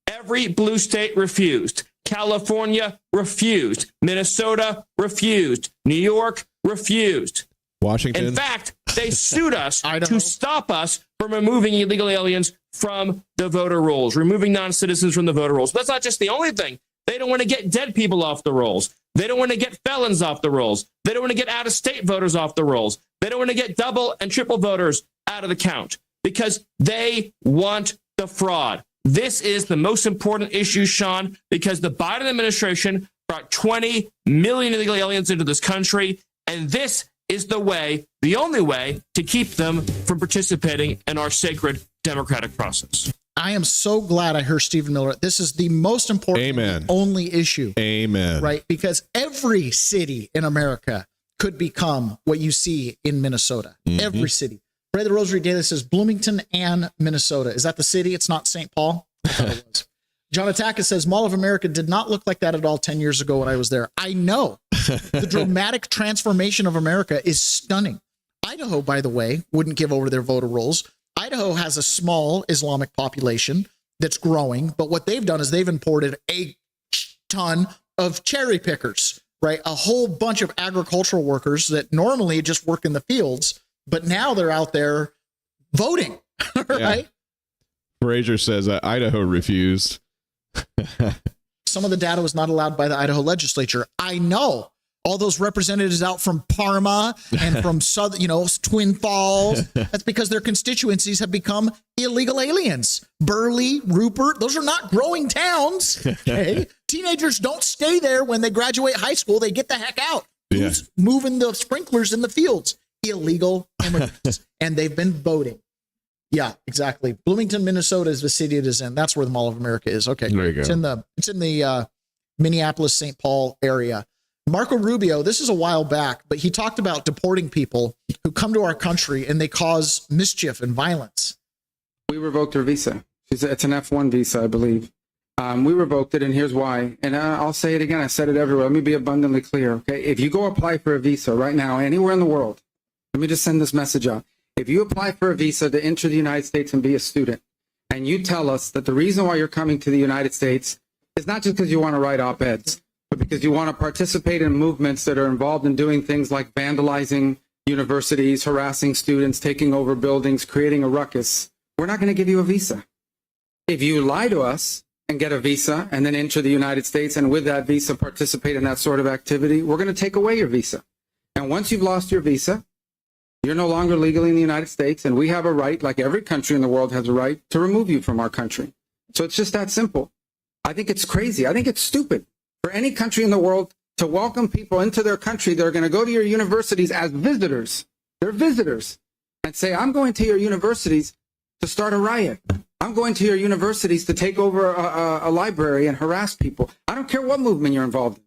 Every blue state refused. California refused. Minnesota refused. New York refused. Washington. In fact, they sued us to stop us from removing illegal aliens from the voter rolls, removing non-citizens from the voter rolls. But that's not just the only thing. They don't want to get dead people off the rolls. They don't want to get felons off the rolls. They don't want to get out-of-state voters off the rolls. They don't want to get double and triple voters out of the count. because they want the fraud. This is the most important issue, Sean, because the Biden administration brought 20 million illegal aliens into this country, and this is the way, the only way, to keep them from participating in our sacred democratic process. I am so glad I heard Stephen Miller. This is the most important, only issue. Amen. Right? Because every city in America could become what you see in Minnesota. Every city. Pray the Rosary Daily says Bloomington and Minnesota. Is that the city? It's not St. Paul? I thought it was. John Attacker says Mall of America did not look like that at all 10 years ago when I was there. I know. The dramatic transformation of America is stunning. Idaho, by the way, wouldn't give over their voter rolls. Idaho has a small Islamic population that's growing, but what they've done is they've imported a ton of cherry pickers, right? A whole bunch of agricultural workers that normally just work in the fields, but now they're out there voting, right? Frazier says Idaho refused. Some of the data was not allowed by the Idaho legislature. I know. All those representatives out from Parma and from Twin Falls. That's because their constituencies have become illegal aliens. Burley, Rupert, those are not growing towns. Okay? Teenagers don't stay there when they graduate high school. They get the heck out. Who's moving the sprinklers in the fields? Illegal immigrants. And they've been voting. Yeah, exactly. Bloomington, Minnesota is the city it is in. That's where the Mall of America is. Okay. There you go. It's in the Minneapolis, St. Paul area. Marco Rubio, this is a while back, but he talked about deporting people who come to our country and they cause mischief and violence. We revoked her visa. It's an F1 visa, I believe. We revoked it, and here's why. And I'll say it again. I said it everywhere. Let me be abundantly clear. Okay, if you go apply for a visa right now, anywhere in the world, let me just send this message out. If you apply for a visa to enter the United States and be a student, and you tell us that the reason why you're coming to the United States is not just because you want to write op-eds, but because you want to participate in movements that are involved in doing things like vandalizing universities, harassing students, taking over buildings, creating a ruckus, we're not going to give you a visa. If you lie to us and get a visa and then enter the United States and with that visa participate in that sort of activity, we're going to take away your visa. And once you've lost your visa, you're no longer legally in the United States, and we have a right, like every country in the world has a right, to remove you from our country. So it's just that simple. I think it's crazy. I think it's stupid for any country in the world to welcome people into their country that are going to go to your universities as visitors. They're visitors. And say, I'm going to your universities to start a riot. I'm going to your universities to take over a library and harass people. I don't care what movement you're involved in.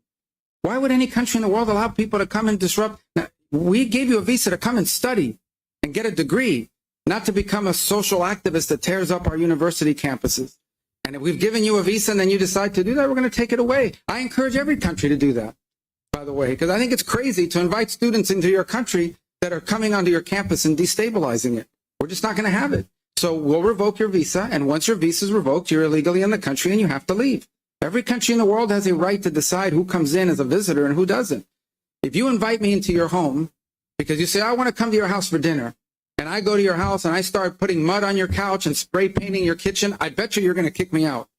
Why would any country in the world allow people to come and disrupt? Now, we gave you a visa to come and study and get a degree, not to become a social activist that tears up our university campuses. And if we've given you a visa and then you decide to do that, we're going to take it away. I encourage every country to do that, by the way, because I think it's crazy to invite students into your country that are coming onto your campus and destabilizing it. We're just not going to have it. So we'll revoke your visa. And once your visa is revoked, you're illegally in the country and you have to leave. Every country in the world has a right to decide who comes in as a visitor and who doesn't. If you invite me into your home because you say, I want to come to your house for dinner, and I go to your house and I start putting mud on your couch and spray painting your kitchen, I bet you're going to kick me out.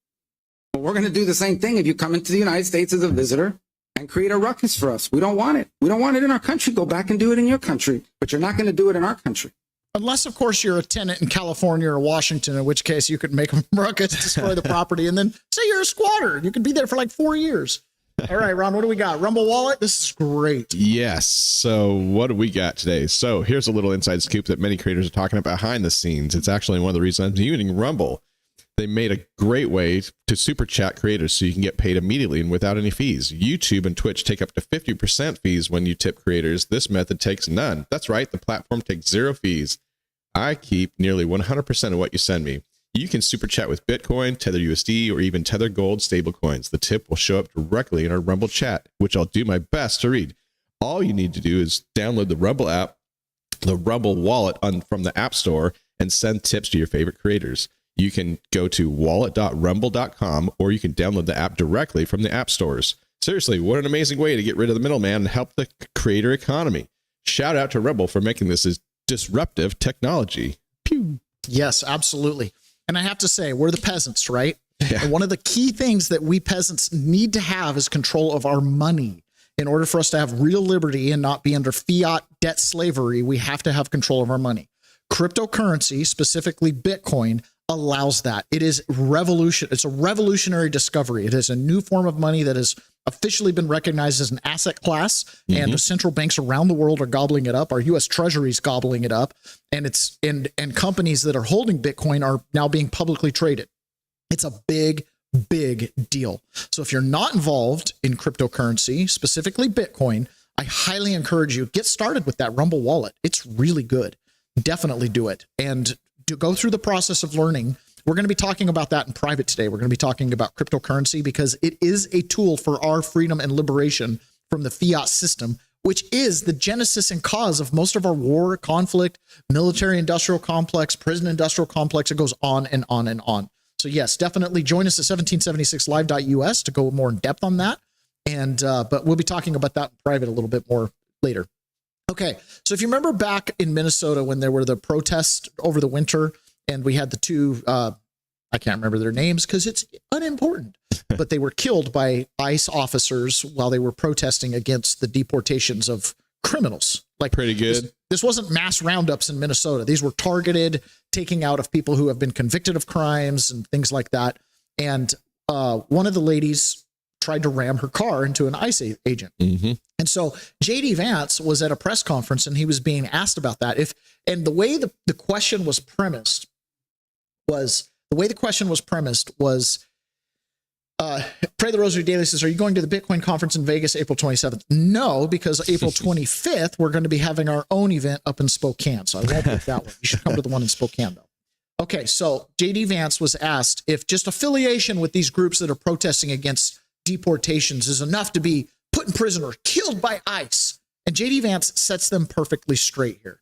But we're going to do the same thing if you come into the United States as a visitor and create a ruckus for us. We don't want it. We don't want it in our country. Go back and do it in your country. But you're not going to do it in our country. Unless, of course, you're a tenant in California or Washington, in which case you could make a ruckus, destroy the property, and then say you're a squatter. You could be there for like 4 years. All right, Ron, what do we got? Rumble Wallet? This is great. Yes. So what do we got today? So here's a little inside scoop that many creators are talking about behind the scenes. It's actually one of the reasons I'm using Rumble. They made a great way to super chat creators so you can get paid immediately and without any fees. YouTube and Twitch take up to 50% fees when you tip creators. This method takes none. That's right. The platform takes zero fees. I keep nearly 100% of what you send me. You can super chat with Bitcoin, Tether USD, or even Tether Gold stablecoins. The tip will show up directly in our Rumble chat, which I'll do my best to read. All you need to do is download the Rumble app, the Rumble wallet from the App Store, and send tips to your favorite creators. You can go to wallet.rumble.com, or you can download the app directly from the app stores. Seriously, what an amazing way to get rid of the middleman and help the creator economy. Shout out to Rumble for making this as disruptive technology. Pew. Yes, absolutely. And I have to say, we're the peasants, right? Yeah. And one of the key things that we peasants need to have is control of our money. In order for us to have real liberty and not be under fiat debt slavery, we have to have control of our money. cryptocurrency, specifically Bitcoin, allows that. It is revolution. It's a revolutionary discovery. It is a new form of money that has officially been recognized as an asset class, and the central banks around the world are gobbling it up. Our U.S. Treasury is gobbling it up, and it's and companies that are holding Bitcoin are now being publicly traded. It's a big deal. So if you're not involved in cryptocurrency, specifically Bitcoin, I highly encourage you, get started with that Rumble wallet. It's really good. Definitely do it. And to go through the process of learning. We're going to be talking about that in private today. We're going to be talking about cryptocurrency because it is a tool for our freedom and liberation from the fiat system, which is the genesis and cause of most of our war, conflict, military industrial complex, prison industrial complex. It goes on and on and on. So yes, definitely join us at 1776live.us to go more in depth on that. And but we'll be talking about that in private a little bit more later. Okay, so if you remember back in Minnesota when there were the protests over the winter, and we had the two, I can't remember their names because it's unimportant, but they were killed by ICE officers while they were protesting against the deportations of criminals. Like pretty good. This wasn't mass roundups in Minnesota. These were targeted taking out of people who have been convicted of crimes and things like that. And one of the ladies tried to ram her car into an ICE agent. And so JD Vance was at a press conference and he was being asked about that. And the way the question was premised was, Pray the Rosary Daily says, are you going to the Bitcoin conference in Vegas, April 27th? No, because April 25th, we're going to be having our own event up in Spokane. So I won't pick that one. You should come to the one in Spokane though. Okay. So JD Vance was asked if just affiliation with these groups that are protesting against deportations is enough to be put in prison or killed by ICE. And JD Vance sets them perfectly straight here.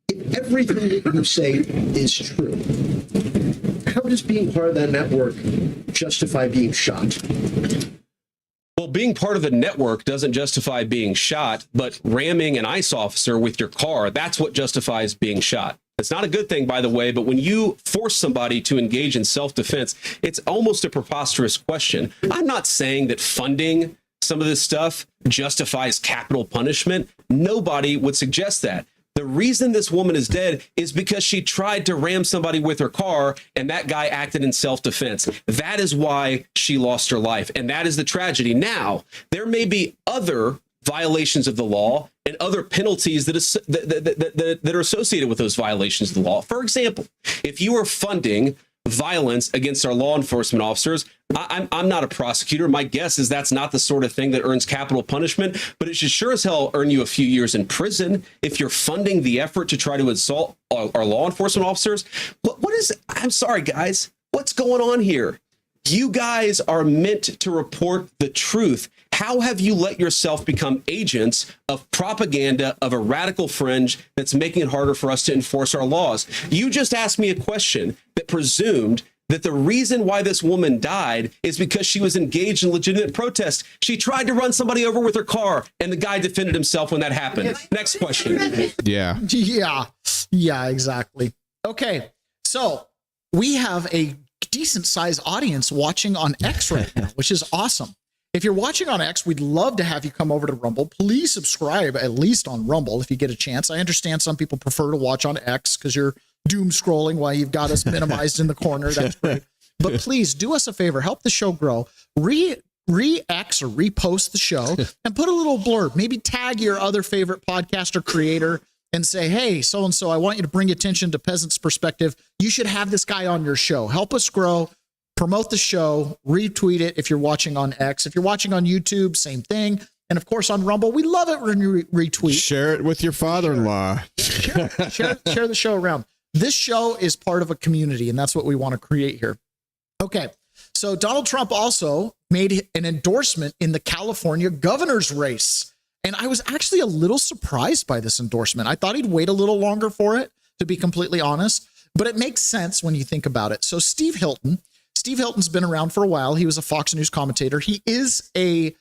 If everything that you say is true, how does being part of that network justify being shot? Well, being part of the network doesn't justify being shot, but ramming an ICE officer with your car, that's what justifies being shot. It's not a good thing, by the way, but when you force somebody to engage in self-defense, it's almost a preposterous question. I'm not saying that funding some of this stuff justifies capital punishment. Nobody would suggest that. The reason this woman is dead is because she tried to ram somebody with her car and that guy acted in self-defense. That is why she lost her life. And that is the tragedy. Now, there may be other violations of the law and other penalties that are associated with those violations of the law. For example, if you are funding violence against our law enforcement officers, I'm not a prosecutor. My guess is that's not the sort of thing that earns capital punishment, but it should sure as hell earn you a few years in prison if you're funding the effort to try to assault our law enforcement officers. What is, I'm sorry, guys, what's going on here? You guys are meant to report the truth. How have you let yourself become agents of propaganda of a radical fringe that's making it harder for us to enforce our laws? You just asked me a question that presumed that the reason why this woman died is because she was engaged in legitimate protest. She tried to run somebody over with her car, and the guy defended himself when that happened. Next question. Yeah, exactly. Okay, so we have a decent sized audience watching on X right now, which is awesome. If you're watching on X, we'd love to have you come over to Rumble. Please subscribe at least on Rumble if you get a chance. I understand some people prefer to watch on X because you're doom scrolling while you've got us minimized in the corner. That's great. But please do us a favor, help the show grow. Re-X or repost the show and put a little blurb. Maybe tag your other favorite podcast or creator and say, hey, so-and-so, I want you to bring attention to Peasants' Perspective. You should have this guy on your show. Help us grow. Promote the show. Retweet it if you're watching on X. If you're watching on YouTube, same thing. And of course on Rumble, we love it when you retweet. Share it with your father-in-law. Share the show around. This show is part of a community, and that's what we want to create here. Okay, so Donald Trump also made an endorsement in the California governor's race. And I was actually a little surprised by this endorsement. I thought he'd wait a little longer for it, to be completely honest. But it makes sense when you think about it. So Steve Hilton's been around for a while. He was a Fox News commentator. He is a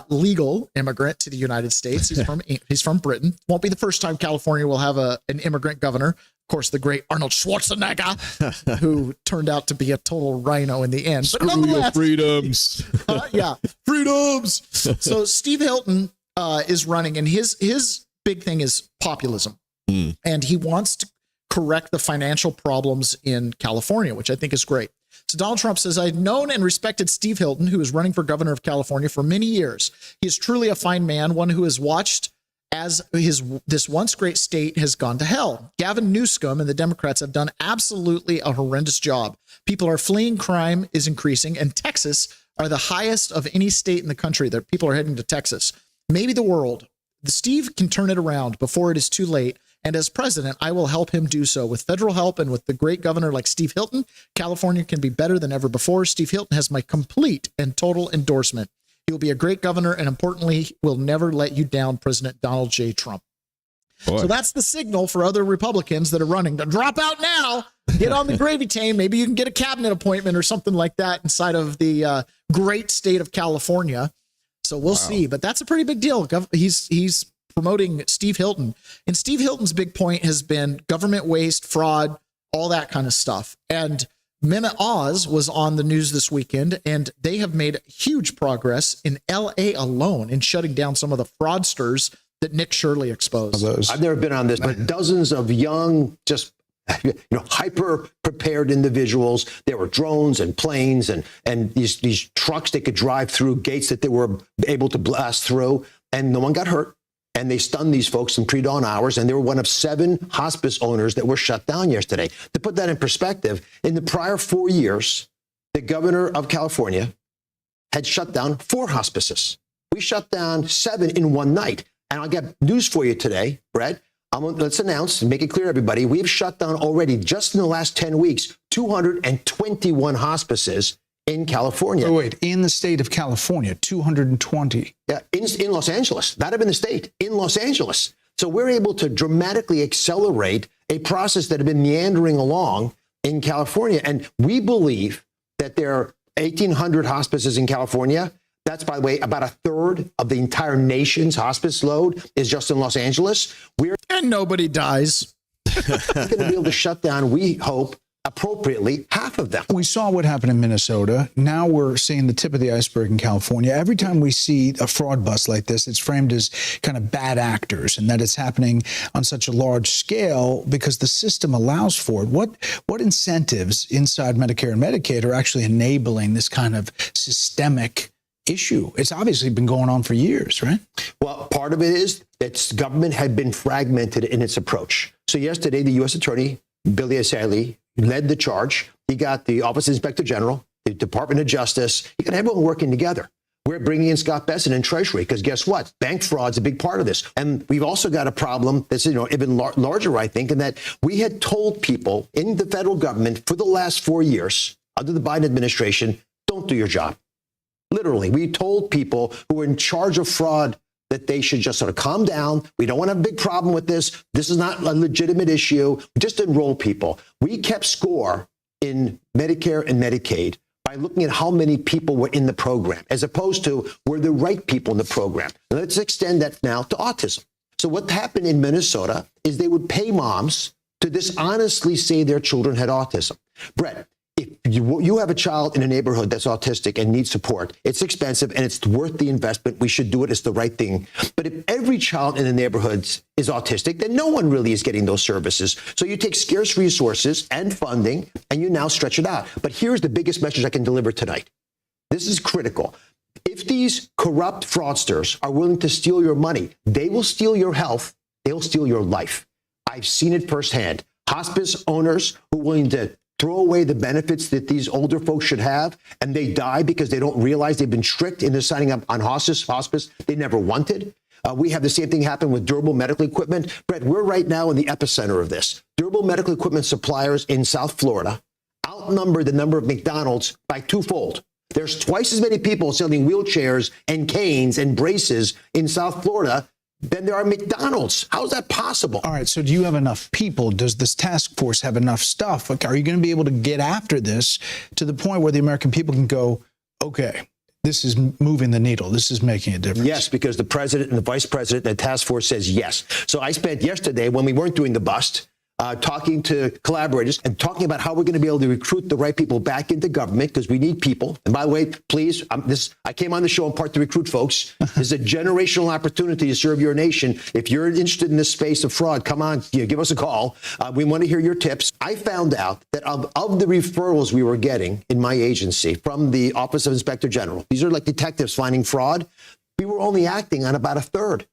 legal immigrant to the United States. He's from Britain. Won't be the first time California will have an immigrant governor. Of course, the great Arnold Schwarzenegger, who turned out to be a total rhino in the end. Screw but your freedoms. Freedoms. So Steve Hilton is running, and his big thing is populism. And he wants to correct the financial problems in California, which I think is great. So Donald Trump says, I've known and respected Steve Hilton, who is running for governor of California, for many years. He is truly a fine man, one who has watched as this once great state has gone to hell. Gavin Newsom and the Democrats have done absolutely a horrendous job. People are fleeing, crime is increasing, and Texas are the highest of any state in the country that people are heading to Texas. Maybe the world. Steve can turn it around before it is too late. And as president, I will help him do so. With federal help and with the great governor like Steve Hilton, California can be better than ever before. Steve Hilton has my complete and total endorsement. He will be a great governor and, importantly, will never let you down, President Donald J. Trump. Boy. So that's the signal for other Republicans that are running to drop out now, get on the gravy train. Maybe you can get a cabinet appointment or something like that inside of the great state of California. So we'll see. But that's a pretty big deal. He's promoting Steve Hilton. And Steve Hilton's big point has been government waste, fraud, all that kind of stuff. And Mehmet Oz was on the news this weekend, and they have made huge progress in L.A. alone in shutting down some of the fraudsters that Nick Shirley exposed. I've never been on this, but dozens of young, just hyper prepared individuals. There were drones and planes and these trucks that could drive through gates that they were able to blast through, and no one got hurt. And they stunned these folks in pre-dawn hours, and they were one of 7 hospice owners that were shut down yesterday. To put that in perspective, in the prior 4 years, the governor of California had shut down 4 hospices. We shut down 7 in one night. And I'll get news for you today, Brett. Let's announce and make it clear, everybody, we've shut down already, just in the last 10 weeks, 221 hospices in California. Oh, wait, in the state of California, 220. Yeah, in Los Angeles, not even the state, in Los Angeles. So we're able to dramatically accelerate a process that had been meandering along in California. And we believe that there are 1,800 hospices in California. That's, by the way, about a third of the entire nation's hospice load is just in Los Angeles. And nobody dies. We're going to be able to shut down, we hope, appropriately, half of them. We saw what happened in Minnesota. Now we're seeing the tip of the iceberg in California. Every time we see a fraud bust like this, it's framed as kind of bad actors, and that it's happening on such a large scale because the system allows for it. What incentives inside Medicare and Medicaid are actually enabling this kind of systemic issue? It's obviously been going on for years, right? Well, part of it is that government had been fragmented in its approach. So yesterday, the U.S. Attorney, Billy Asaili, led the charge. He got the Office of Inspector General, the Department of Justice. He got everyone working together. We're bringing in Scott Bessent in Treasury because guess what? Bank fraud's a big part of this. And we've also got a problem that's even larger, I think, in that we had told people in the federal government for the last 4 years under the Biden administration, don't do your job. Literally, we told people who were in charge of fraud that they should just sort of calm down. We don't want to have a big problem with this. This is not a legitimate issue. Just enroll people. We kept score in Medicare and Medicaid by looking at how many people were in the program, as opposed to were the right people in the program. And let's extend that now to autism. So what happened in Minnesota is they would pay moms to dishonestly say their children had autism. Brett, if you have a child in a neighborhood that's autistic and needs support, it's expensive and it's worth the investment. We should do it. It's the right thing. But if every child in the neighborhoods is autistic, then no one really is getting those services. So you take scarce resources and funding and you now stretch it out. But here's the biggest message I can deliver tonight. This is critical. If these corrupt fraudsters are willing to steal your money, they will steal your health. They'll steal your life. I've seen it firsthand. Hospice owners who are willing to throw away the benefits that these older folks should have, and they die because they don't realize they've been tricked into signing up on hospice they never wanted. We have the same thing happen with durable medical equipment. Brett, we're right now in the epicenter of this. Durable medical equipment suppliers in South Florida outnumber the number of McDonald's by 2-fold. There's twice as many people selling wheelchairs and canes and braces in South Florida than there are McDonald's. How is that possible? All right, so do you have enough people? Does this task force have enough stuff? Like, are you going to be able to get after this to the point where the American people can go, okay, this is moving the needle. This is making a difference? Yes, because the president and the vice president and the task force says yes. So I spent yesterday, when we weren't doing the bust, talking to collaborators and talking about how we're going to be able to recruit the right people back into government, because we need people. And by the way, please, I came on the show in part to recruit folks. This is a generational opportunity to serve your nation. If you're interested in this space of fraud, come on, give us a call. We want to hear your tips. I found out that of the referrals we were getting in my agency from the Office of Inspector General, these are like detectives finding fraud, we were only acting on about a third.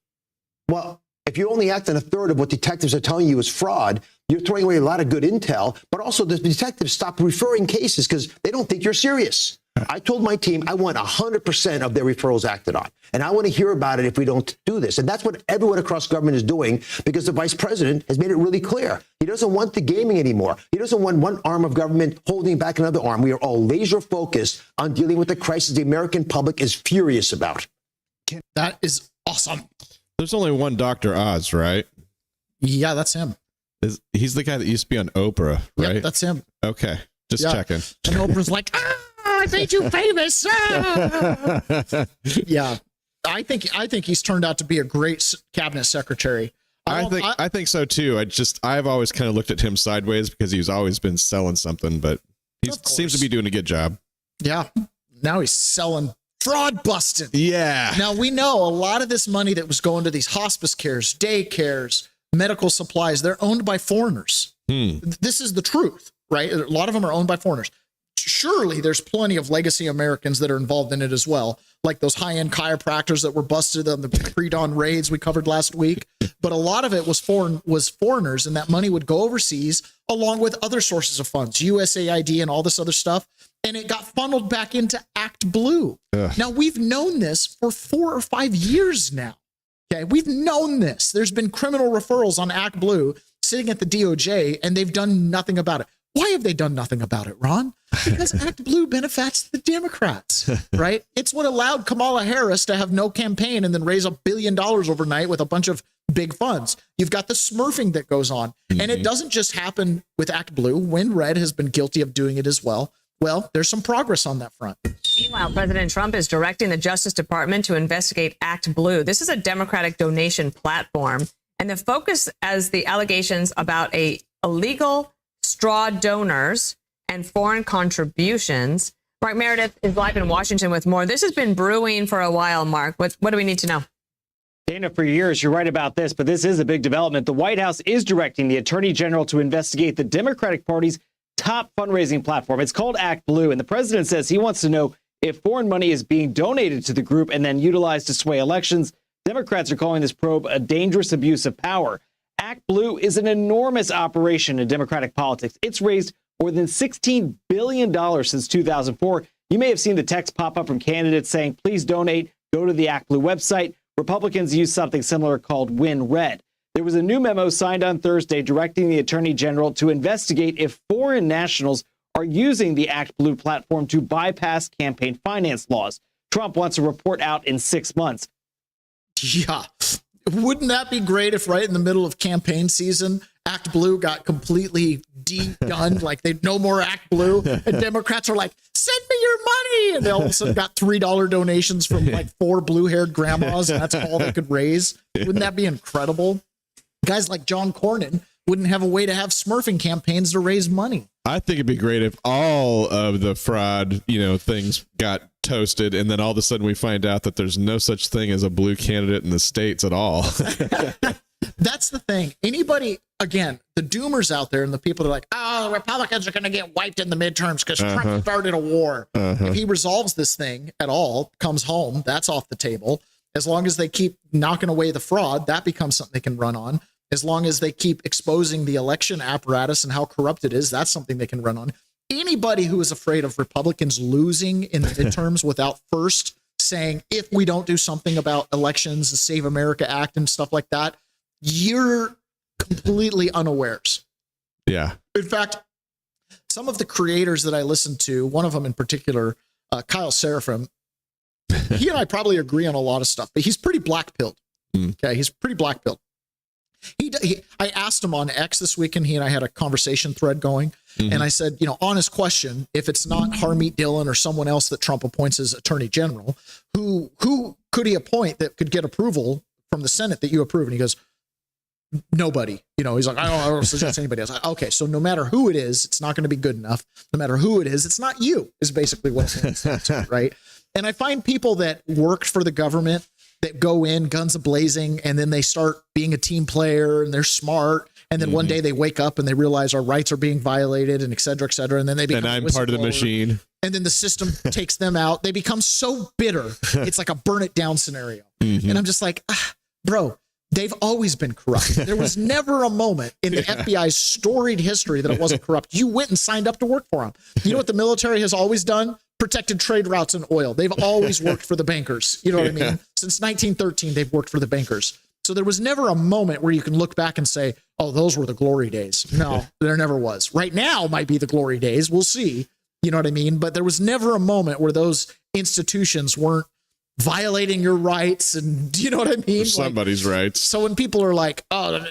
Well, if you only act on a third of what detectives are telling you is fraud, you're throwing away a lot of good intel, but also the detectives stop referring cases because they don't think you're serious. I told my team I want 100% of their referrals acted on, and I want to hear about it if we don't do this. And that's what everyone across government is doing, because the vice president has made it really clear. He doesn't want the gaming anymore. He doesn't want one arm of government holding back another arm. We are all laser focused on dealing with the crisis the American public is furious about. That is awesome. There's only one Dr. Oz, right? Yeah, that's him. He's the guy that used to be on Oprah, right? Yep, that's him. Okay, just checking. And Oprah's like, I made you famous. Yeah, I think he's turned out to be a great cabinet secretary. I think so too. I've always kind of looked at him sideways because he's always been selling something, but he seems to be doing a good job. Yeah, now he's selling fraud busting. Yeah. Now we know a lot of this money that was going to these hospice cares, day cares, medical supplies, they're owned by foreigners. This is the truth, right? A lot of them are owned by foreigners. Surely there's plenty of legacy Americans that are involved in it as well, like those high-end chiropractors that were busted on the pre-dawn raids we covered last week. But a lot of it was foreigners, and that money would go overseas along with other sources of funds, USAID and all this other stuff, and it got funneled back into Act Blue. Now, we've known this for 4 or 5 years now. Okay, we've known this. There's been criminal referrals on Act Blue sitting at the DOJ, and they've done nothing about it. Why have they done nothing about it, Ron? Because Act Blue benefits the Democrats, right? It's what allowed Kamala Harris to have no campaign and then raise $1 billion overnight with a bunch of big funds. You've got the smurfing that goes on. And it doesn't just happen with Act Blue. WinRed has been guilty of doing it as well. Well, there's some progress on that front. Meanwhile, President Trump is directing the Justice Department to investigate Act Blue. This is a Democratic donation platform. And the focus as the allegations about illegal straw donors and foreign contributions. Mark Meredith is live in Washington with more. This has been brewing for a while, Mark. What do we need to know? Dana, for years, you're right about this, but this is a big development. The White House is directing the Attorney General to investigate the Democratic Party's top fundraising platform. It's called Act Blue, and the president says he wants to know if foreign money is being donated to the group and then utilized to sway elections. Democrats are calling this probe a dangerous abuse of power. Act Blue is an enormous operation in Democratic politics. It's raised more than $16 billion since 2004. You may have seen the text pop up from candidates saying, please donate, go to the Act Blue website. Republicans use something similar called WinRed. There was a new memo signed on Thursday directing the Attorney General to investigate if foreign nationals are using the Act Blue platform to bypass campaign finance laws. Trump wants a report out in 6 months. Yeah. Wouldn't that be great if right in the middle of campaign season, Act Blue got completely de-done, like they no more Act Blue, and Democrats are like, send me your money, and they all of a sudden got $3 donations from like 4 blue-haired grandmas, and that's all they could raise. Wouldn't that be incredible? Guys like John Cornyn wouldn't have a way to have smurfing campaigns to raise money. I think it'd be great if all of the fraud, things got toasted, and then all of a sudden we find out that there's no such thing as a blue candidate in the States at all. That's the thing. Anybody, again, the doomers out there and the people that are like, the Republicans are going to get wiped in the midterms because Trump started a war. If he resolves this thing at all, comes home, that's off the table. As long as they keep knocking away the fraud, that becomes something they can run on. As long as they keep exposing the election apparatus and how corrupt it is, that's something they can run on. Anybody who is afraid of Republicans losing in the midterms without first saying, if we don't do something about elections, the Save America Act and stuff like that, you're completely unawares. Yeah. In fact, some of the creators that I listen to, one of them in particular, Kyle Seraphin, he and I probably agree on a lot of stuff, but he's pretty black-pilled. Okay, he's pretty black-pilled. I asked him on X this week, and he and I had a conversation thread going. And I said, honest question, if it's not Harmeet Dillon or someone else that Trump appoints as Attorney General, who could he appoint that could get approval from the Senate that you approve? And he goes, nobody. He's like, I don't suggest anybody else. Okay, so no matter who it is, it's not going to be good enough. No matter who it is, it's not you, is basically what it's saying, right? And I find people that worked for the government that go in guns a-blazing, and then they start being a team player, and they're smart, and then one day they wake up and they realize our rights are being violated, and et cetera, and then they become and I'm part of the machine. And then the system takes them out. They become so bitter. It's like a burn it down scenario. And I'm just like, bro, they've always been corrupt. There was never a moment in the FBI's storied history that it wasn't corrupt. You went and signed up to work for them. You know what the military has always done? Protected trade routes in oil. They've always worked for the bankers. You know what I mean? Since 1913, they've worked for the bankers. So there was never a moment where you can look back and say, oh, those were the glory days. No, there never was. Right now might be the glory days. We'll see. You know what I mean? But there was never a moment where those institutions weren't violating your rights, and you know what I mean? Somebody's rights. So when people are like, oh,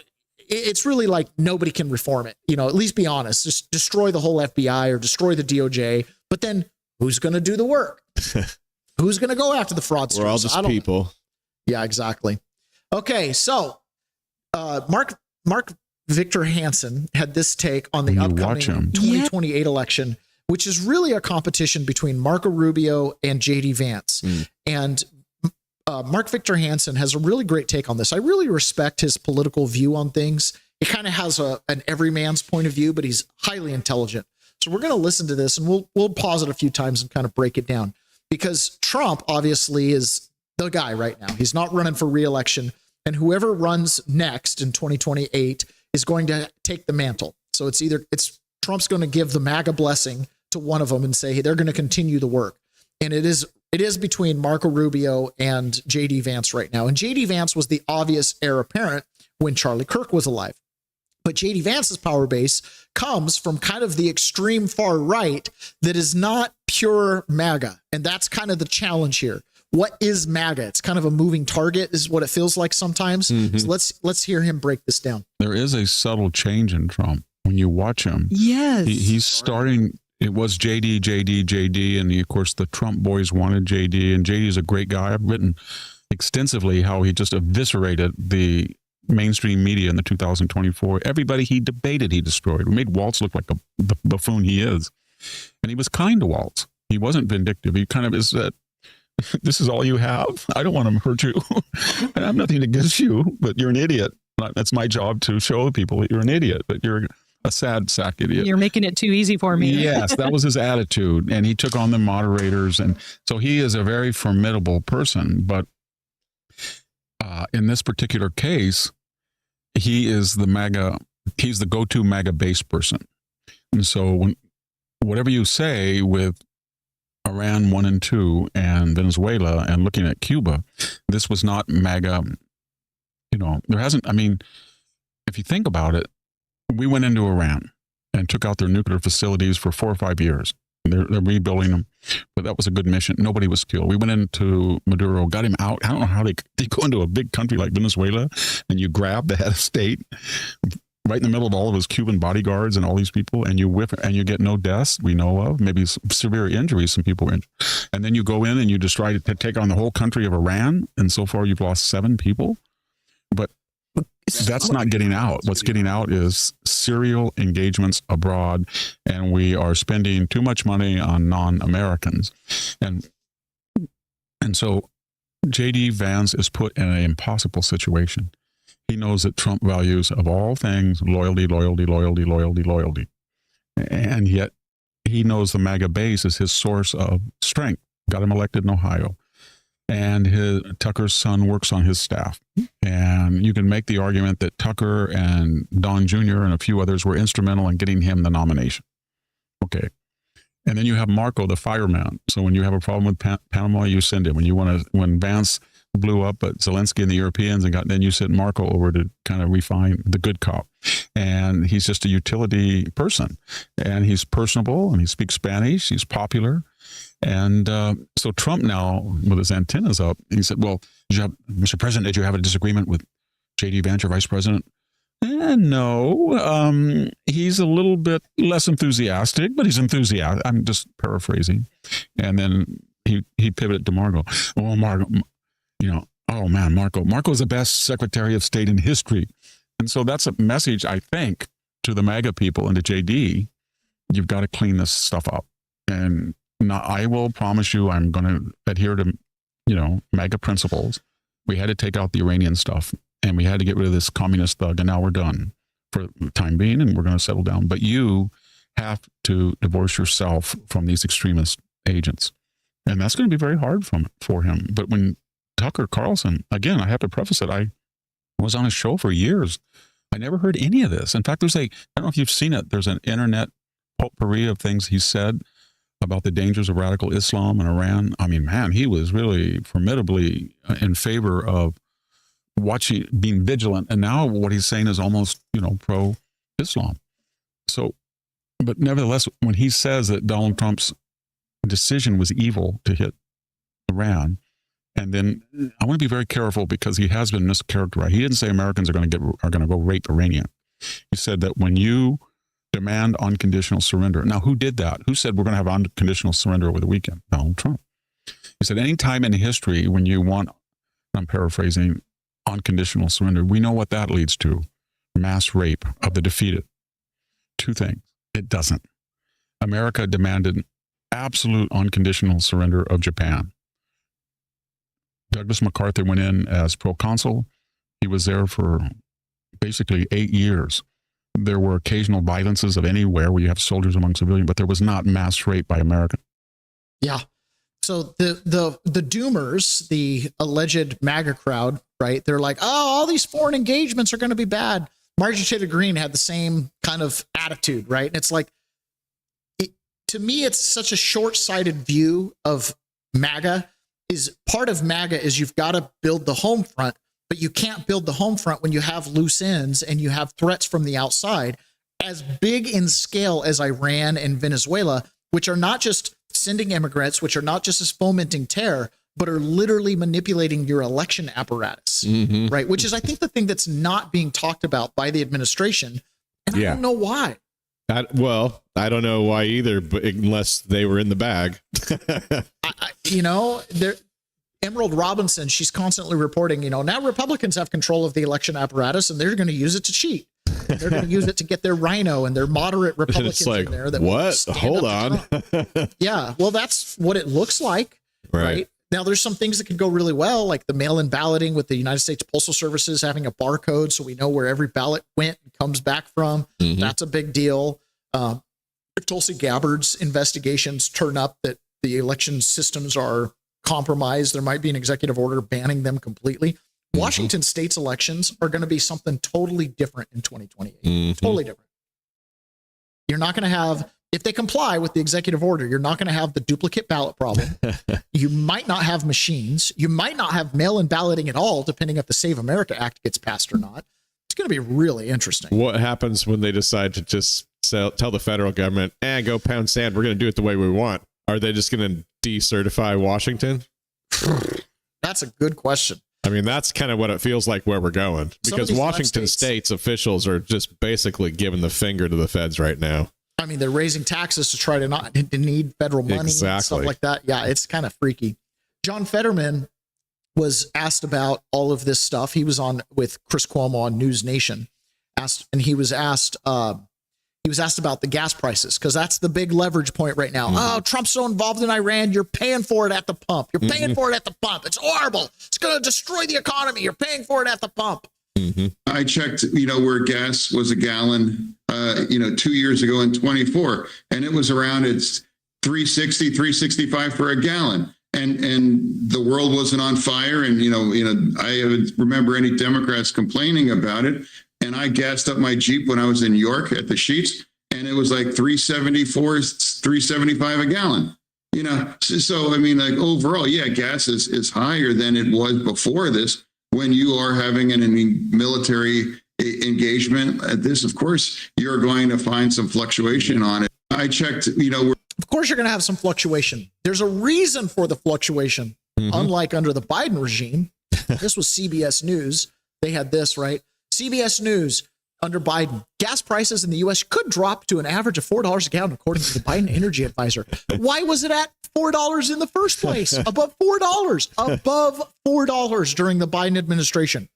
it's really like nobody can reform it. At least be honest. Just destroy the whole FBI or destroy the DOJ. But then who's going to do the work? Who's going to go after the fraudsters? We're all just people. Know. Yeah, exactly. Okay, so Mark Victor Hansen had this take on the upcoming 2028 election, which is really a competition between Marco Rubio and J.D. Vance. And Mark Victor Hansen has a really great take on this. I really respect his political view on things. He kind of has an everyman's point of view, but he's highly intelligent. So we're going to listen to this, and we'll pause it a few times and kind of break it down, because Trump obviously is the guy right now. He's not running for re-election, and whoever runs next in 2028 is going to take the mantle. So it's Trump's going to give the MAGA blessing to one of them and say, hey, they're going to continue the work. And it is between Marco Rubio and J.D. Vance right now. And J.D. Vance was the obvious heir apparent when Charlie Kirk was alive. But J.D. Vance's power base comes from kind of the extreme far right that is not pure MAGA. And that's kind of the challenge here. What is MAGA? It's kind of a moving target, is what it feels like sometimes. So let's hear him break this down. There is a subtle change in Trump when you watch him. Yes. He's starting. It was JD, and of course the Trump boys wanted JD, and JD is a great guy. I've written extensively how he just eviscerated the mainstream media in the 2024. Everybody he debated, he destroyed. We made Waltz look like the buffoon he is, and he was kind to Waltz. He wasn't vindictive. He kind of is that. This is all you have. I don't want to hurt you. I have nothing against you, but you're an idiot. That's my job to show people that you're an idiot, but you're a sad sack idiot. You're making it too easy for me. Yes, that was his attitude. And he took on the moderators. And so he is a very formidable person. But in this particular case, he is he's the go-to MAGA base person. And so whatever you say with Iran 1 and 2 and Venezuela and looking at Cuba, this was not MAGA. There hasn't, if you think about it, we went into Iran and took out their nuclear facilities for 4 or 5 years. They're rebuilding them, but that was a good mission. Nobody was killed. We went into Maduro, got him out. I don't know how they go into a big country like Venezuela and you grab the head of state right in the middle of all of his Cuban bodyguards and all these people, and you whip and you get no deaths we know of, maybe severe injuries. Some people were injured. And then you go in and you just try to take on the whole country of Iran. And so far you've lost 7 people. But that's not getting out. What's getting out is serial engagements abroad, and we are spending too much money on non-Americans. And so J.D. Vance is put in an impossible situation. He knows that Trump values, of all things, loyalty. And yet he knows the MAGA base is his source of strength. Got him elected in Ohio. And Tucker's son works on his staff. And you can make the argument that Tucker and Don Jr. and a few others were instrumental in getting him the nomination. Okay. And then you have Marco, the fireman. So when you have a problem with Panama, you send him. When Vance blew up at Zelensky and the Europeans, then you sent Marco over to kind of refine the good cop. And he's just a utility person. And he's personable, and he speaks Spanish. He's popular. And so Trump now, with his antennas up, he said, well, Mr. President, did you have a disagreement with J.D. Vance, your vice president? No, he's a little bit less enthusiastic, but he's enthusiastic. I'm just paraphrasing. And then he pivoted to Marco. Oh, Marco, Marco's the best Secretary of State in history. And so that's a message, I think, to the MAGA people and to JD. You've got to clean this stuff up. And I will promise you I'm going to adhere to, MAGA principles. We had to take out the Iranian stuff, and we had to get rid of this communist thug, and now we're done for the time being, and we're going to settle down. But you have to divorce yourself from these extremist agents. And that's going to be very hard for him. But when Tucker Carlson, again, I have to preface it, I was on his show for years. I never heard any of this. In fact, I don't know if you've seen it, there's an internet potpourri of things he said about the dangers of radical Islam in Iran. I mean, man, he was really formidably in favor of being vigilant. And now what he's saying is almost, pro-Islam. So, but nevertheless, when he says that Donald Trump's decision was evil to hit Iran, and then I want to be very careful because he has been mischaracterized. He didn't say Americans are going to go rape Iranian. He said that when you demand unconditional surrender. Now, who did that? Who said we're going to have unconditional surrender over the weekend? Donald Trump. He said any time in history when you want, I'm paraphrasing, unconditional surrender, we know what that leads to: mass rape of the defeated. Two things. It doesn't. America demanded absolute unconditional surrender of Japan. Douglas MacArthur went in as proconsul. He was there for basically 8 years. There were occasional violences of anywhere where you have soldiers among civilians, but there was not mass rape by Americans. Yeah. So the doomers, the alleged MAGA crowd, right? They're like, oh, all these foreign engagements are going to be bad. Marjorie Taylor Greene had the same kind of attitude, right? And it's like, to me, it's such a short-sighted view of MAGA. Is part of MAGA is you've got to build the home front, but you can't build the home front when you have loose ends and you have threats from the outside as big in scale as Iran and Venezuela, which are not just sending immigrants, which are not just as fomenting terror, but are literally manipulating your election apparatus, right? Which is, I think, the thing that's not being talked about by the administration. And I don't know why. I don't know why either, but unless they were in the bag. Emerald Robinson, she's constantly reporting, now Republicans have control of the election apparatus and they're going to use it to cheat. They're going to use it to get their rhino and their moderate Republicans it's like, in there. That what? Hold on. Yeah. Well, that's what it looks like. Right. Now, there's some things that could go really well, like the mail-in balloting with the United States Postal Services having a barcode so we know where every ballot went and comes back from. That's a big deal. If Tulsi Gabbard's investigations turn up that the election systems are compromised, there might be an executive order banning them completely. Washington state's elections are going to be something totally different in 2028. Totally different. You're not going to have, if they comply with the executive order, you're not going to have the duplicate ballot problem. You might not have machines. You might not have mail-in balloting at all, depending if the Save America Act gets passed or not. It's going to be really interesting. What happens when they decide to just tell the federal government, go pound sand, we're going to do it the way we want? Are they just going to decertify Washington? That's a good question. I mean, that's kind of what it feels like where we're going, because Washington state's officials are just basically giving the finger to the feds right now. I mean, they're raising taxes to try to not to need federal money and stuff like that. Yeah, it's kind of freaky. John Fetterman was asked about all of this stuff. He was on with Chris Cuomo on News Nation, he was asked about the gas prices, because that's the big leverage point right now. Oh, Trump's so involved in Iran, you're paying for it at the pump. You're paying for it at the pump. It's horrible. It's going to destroy the economy. You're paying for it at the pump. I checked, where gas was a gallon, 2 years ago in 24, and it was around it's $3.60, $3.65 for a gallon. And the world wasn't on fire. And, I remember any Democrats complaining about it. And I gassed up my Jeep when I was in New York at the Sheets, and it was like $3.74, $3.75 a gallon. So I mean, like overall, gas is higher than it was before this. When you are having a military engagement at this, of course, you're going to find some fluctuation on it. I checked, of course, you're going to have some fluctuation. There's a reason for the fluctuation, unlike under the Biden regime. This was CBS News. They had this, right? CBS News, under Biden, gas prices in the U.S. could drop to an average of $4 a gallon, according to the Biden Energy Advisor. Why was it at $4 in the first place? Above $4 during the Biden administration.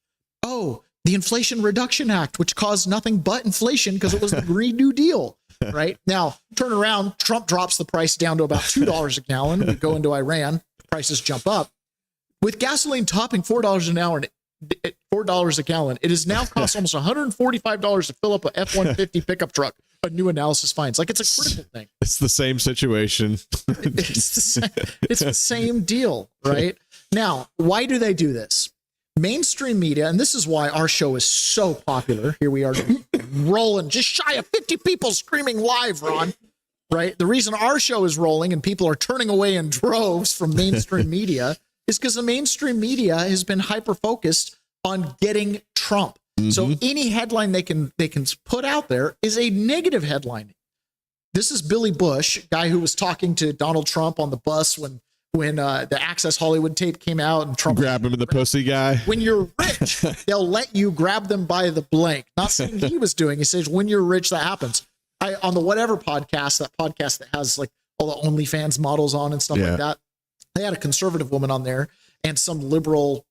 Oh, the Inflation Reduction Act, which caused nothing but inflation because it was the Green New Deal. Right now, turn around. Trump drops the price down to about $2 a gallon. We go into Iran, prices jump up. With gasoline topping $4 an hour, $4 a gallon, it is now cost almost $145 to fill up a F-150 pickup truck. A new analysis finds like it's a critical thing. It's the same situation. It's the same deal, right? Now, why do they do this? Mainstream media, and this is why our show is so popular. Here we are rolling just shy of 50 people screaming live, Ron, right? The reason our show is rolling and people are turning away in droves from mainstream media is because the mainstream media has been hyper-focused on getting Trump. So any headline they can put out there is a negative headline. This is Billy Bush, guy who was talking to Donald Trump on the bus when the Access Hollywood tape came out and Trump grab him in the pussy guy. When you're rich, they'll let you grab them by the blank. Not saying he was doing. He says when you're rich, that happens. On the Whatever podcast, that podcast that has like all the OnlyFans models on and stuff like that. They had a conservative woman on there and some liberal,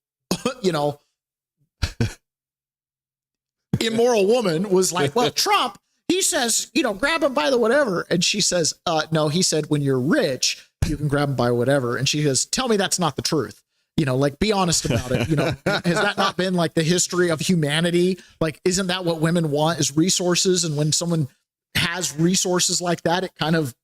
immoral woman was like, well, Trump, he says, grab him by the whatever. And she says, no, he said, when you're rich, you can grab him by whatever. And she goes, tell me that's not the truth. Be honest about it. Has that not been like the history of humanity? Like, isn't that what women want is resources? And when someone has resources like that, it kind of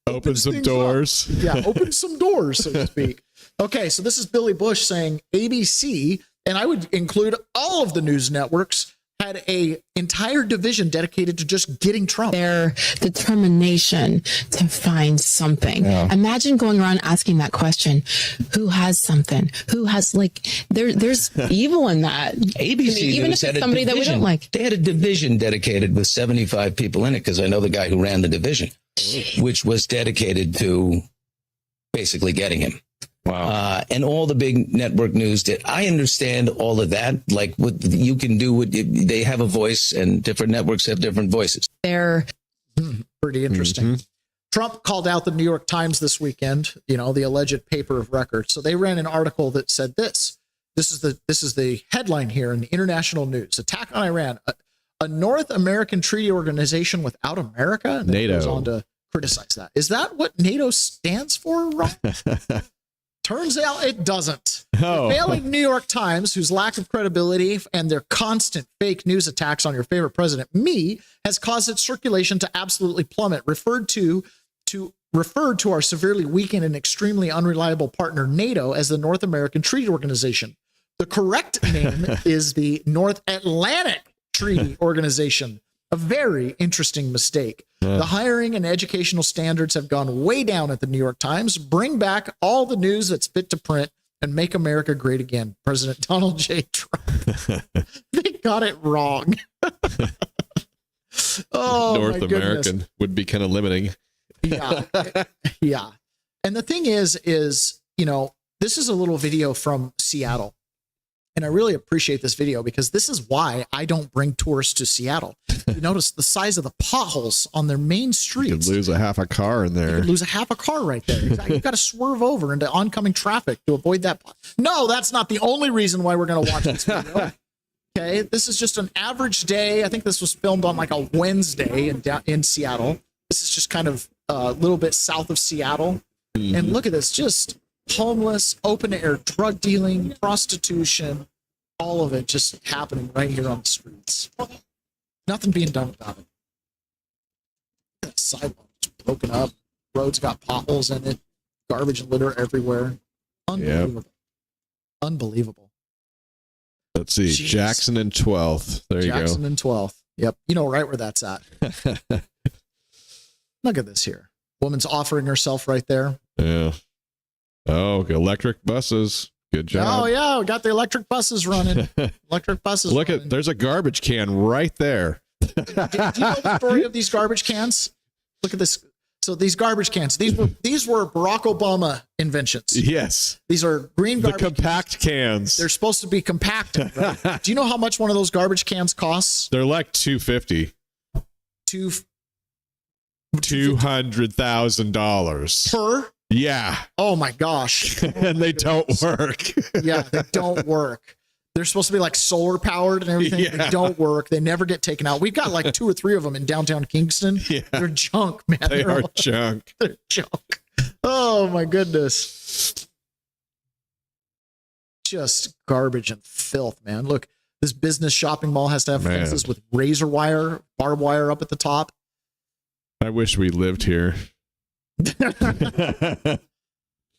opens some doors. Opens some doors, so to speak. Okay, so this is Billy Bush saying ABC, and I would include all of the news networks, had a entire division dedicated to just getting Trump. Their determination to find something. Imagine going around asking that question: who has something? Who has there's evil in that. ABC, even if it's somebody that we don't like. They had a division dedicated with 75 people in it, because I know the guy who ran the division, which was dedicated to basically getting him. Wow. And all the big network news did. I understand all of that. Like what you can do, they have a voice and different networks have different voices. They're pretty interesting. Trump called out the New York Times this weekend, the alleged paper of record. So they ran an article that said this. This is the headline here in the international news. Attack on Iran. A North American treaty organization without America? And then NATO. Goes on to criticize that. Is that what NATO stands for, Ron? Turns out it doesn't. The failing New York Times, whose lack of credibility and their constant fake news attacks on your favorite president, me, has caused its circulation to absolutely plummet. Referred to our severely weakened and extremely unreliable partner NATO as the North American Treaty Organization. The correct name is the North Atlantic Treaty Organization. A very interesting mistake. The hiring and educational standards have gone way down at the New York Times. Bring back all the news that's fit to print and make America great again. President Donald J. Trump. They got it wrong. North American would be kind of limiting. Yeah. And the thing is, this is a little video from Seattle. And I really appreciate this video because this is why I don't bring tourists to Seattle. You notice the size of the potholes on their main streets. You could lose a half a car in there. You could lose a half a car right there. Exactly. You've got to swerve over into oncoming traffic to avoid that. No, that's not the only reason why we're going to watch this video. Okay, this is just an average day. I think this was filmed on like a Wednesday in Seattle. This is just kind of a little bit south of Seattle. And look at this, just homeless, open air drug dealing, prostitution, all of it just happening right here on the streets. Nothing being done about it. The sidewalk just broken up. Roads got potholes in it. Garbage and litter everywhere. Unbelievable. Yep. Unbelievable. Let's see. Jeez. Jackson and 12th. There you go. Jackson and 12th. Yep. You know right where that's at. Look at this here. Woman's offering herself right there. Yeah. Oh, electric buses. Good job. Oh, yeah. We got the electric buses running. Electric buses running. There's a garbage can right there. Do you know the story of these garbage cans? Look at this. So these garbage cans, these were Barack Obama inventions. Yes. These are green garbage The compact cans. They're supposed to be compacted, right? Do you know how much one of those garbage cans costs? They're like $250,000. $200,000 per. Yeah. Oh my gosh. And they don't work. Yeah, they don't work. They're supposed to be like solar powered and everything. Yeah. They don't work. They never get taken out. We've got like 2 or 3 of them in downtown Kingston. Yeah. They're junk, man. They are junk. They're junk. Oh my goodness. Just garbage and filth, man. Look, this business shopping mall has to have fences with razor wire, barbed wire up at the top. I wish we lived here.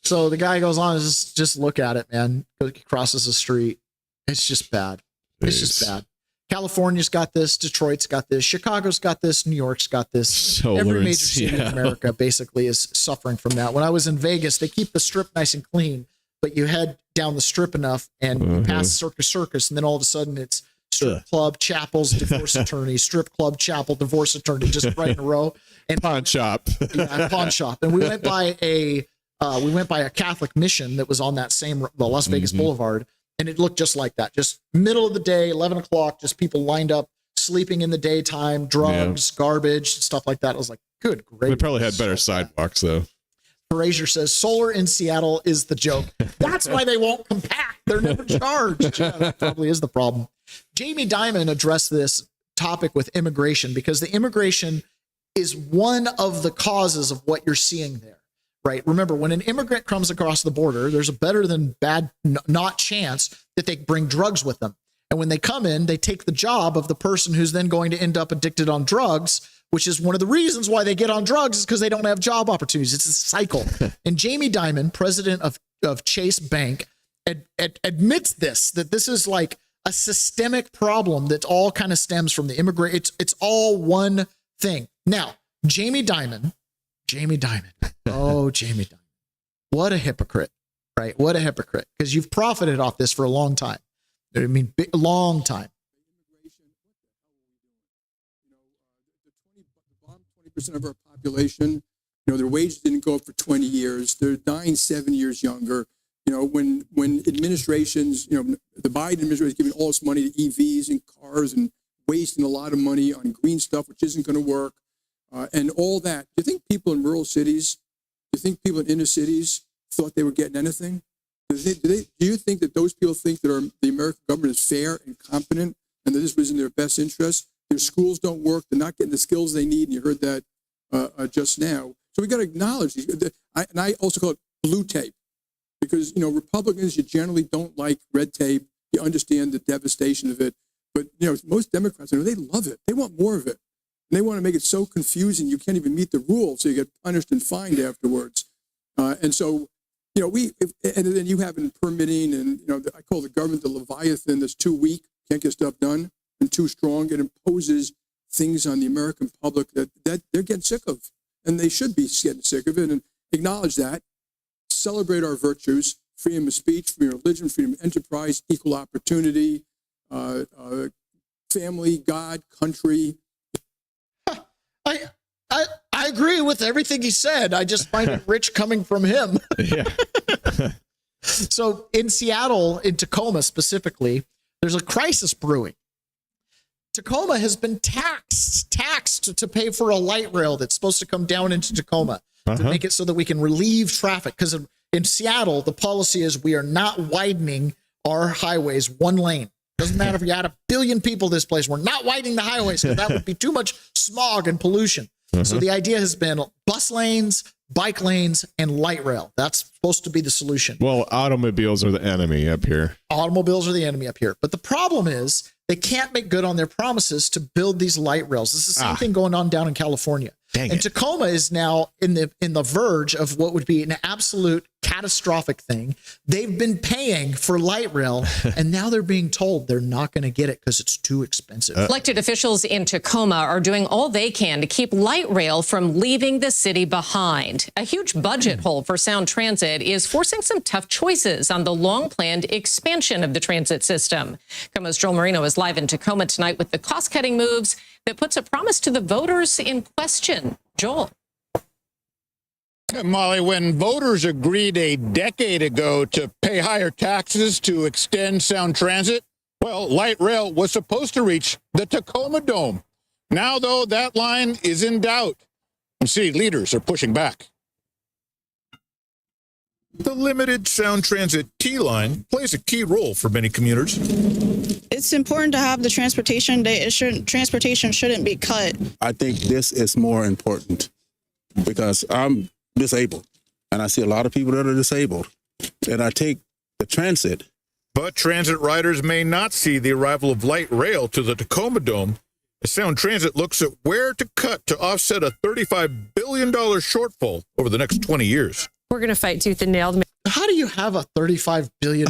So the guy goes on, just look at it, man. Crosses the street. It's just bad. It's just bad. California's got this. Detroit's got this. Chicago's got this. New York's got this. Solar Every and major city in Seattle. America basically is suffering from that. When I was in Vegas, they keep the strip nice and clean, but you head down the strip enough and you pass Circus, and then all of a sudden it's strip club, chapels, divorce attorney, strip club, chapel, divorce attorney, just right in a row. And pawn shop. Yeah, pawn shop. And we went by a Catholic mission that was on that same the Las Vegas Boulevard, and it looked just like that. Just middle of the day, 11 o'clock, just people lined up, sleeping in the daytime, drugs, garbage, stuff like that. I was like, good, great. They probably had better sidewalks though. Frazier says solar in Seattle is the joke. That's why they won't compact. They're never charged. Yeah, that probably is the problem. Jamie Dimon addressed this topic with immigration because the immigration is one of the causes of what you're seeing there, right? Remember, when an immigrant comes across the border, there's a better than bad not chance that they bring drugs with them. And when they come in, they take the job of the person who's then going to end up addicted on drugs, which is one of the reasons why they get on drugs is because they don't have job opportunities. It's a cycle. And Jamie Dimon, president of Chase Bank, admits that this is like a systemic problem that all kind of stems from the immigrant. It's all one thing. Now, Jamie Dimon. Oh, Jamie Dimon. What a hypocrite, right? What a hypocrite. Because you've profited off this for a long time. I mean, long time. 20% of our population, their wages didn't go up for 20 years. They're dying 7 years younger. When administrations, the Biden administration is giving all this money to EVs and cars and wasting a lot of money on green stuff, which isn't going to work, and all that. Do you think people in rural cities, do you think people in inner cities thought they were getting anything? Do you think that those people think that the American government is fair and competent and that this was in their best interest? Their schools don't work. They're not getting the skills they need. And you heard that just now. So we got to acknowledge these. And I also call it blue tape because, Republicans, you generally don't like red tape. You understand the devastation of it. But, most Democrats, they love it. They want more of it. And they want to make it so confusing you can't even meet the rules. So you get punished and fined afterwards. And so, and then you have in permitting and, I call the government the Leviathan that's too weak, can't get stuff done, and too strong. It imposes things on the American public that they're getting sick of. And they should be getting sick of it and acknowledge that. Celebrate our virtues, freedom of speech, freedom of religion, freedom of enterprise, equal opportunity, family, God, country. I agree with everything he said. I just find it rich coming from him. Yeah. So in Seattle, in Tacoma specifically, there's a crisis brewing. Tacoma has been taxed to pay for a light rail that's supposed to come down into Tacoma to make it so that we can relieve traffic. Because in Seattle, the policy is we are not widening our highways one lane. Doesn't matter if you had 1 billion people this place. We're not widening the highways because that would be too much smog and pollution. So the idea has been bus lanes, bike lanes, and light rail. That's supposed to be the solution. Well, automobiles are the enemy up here. Automobiles are the enemy up here. But the problem is they can't make good on their promises to build these light rails. This is the same thing going on down in California. And Tacoma is now in the verge of what would be an absolute catastrophic thing. They've been paying for light rail, and now they're being told they're not going to get it because it's too expensive. Elected officials in Tacoma are doing all they can to keep light rail from leaving the city behind. A huge budget hole for Sound Transit is forcing some tough choices on the long-planned expansion of the transit system. KOMO's Joel Marino is live in Tacoma tonight with the cost-cutting moves that puts a promise to the voters in question. Joel. Molly, when voters agreed a decade ago to pay higher taxes to extend Sound Transit, well, light rail was supposed to reach the Tacoma Dome. Now, though, that line is in doubt. And city leaders are pushing back. The limited Sound Transit T-line plays a key role for many commuters. It's important to have the transportation. Transportation shouldn't be cut. I think this is more important because I'm disabled, and I see a lot of people that are disabled, and I take the transit. But transit riders may not see the arrival of light rail to the Tacoma Dome. The Sound Transit looks at where to cut to offset a $35 billion shortfall over the next 20 years. We're going to fight tooth and nail. How do you have a $35 billion?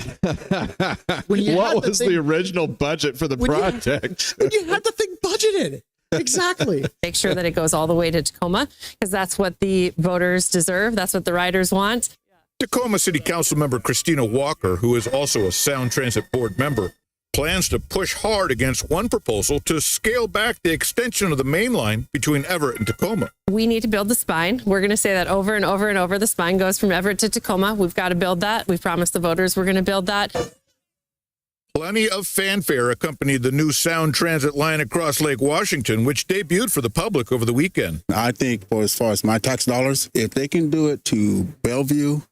What was the original budget for the project? When you had the thing budgeted. Exactly. Make sure that it goes all the way to Tacoma, because that's what the voters deserve. That's what the riders want. Tacoma City Council member Christina Walker, who is also a Sound Transit Board member, plans to push hard against one proposal to scale back the extension of the main line between Everett and Tacoma. We need to build the spine. We're going to say that over and over and over. The spine goes from Everett to Tacoma. We've got to build that. We've promised the voters we're going to build that. Plenty of fanfare accompanied the new Sound Transit line across Lake Washington, which debuted for the public over the weekend. I think, for as far as my tax dollars, if they can do it to Bellevue,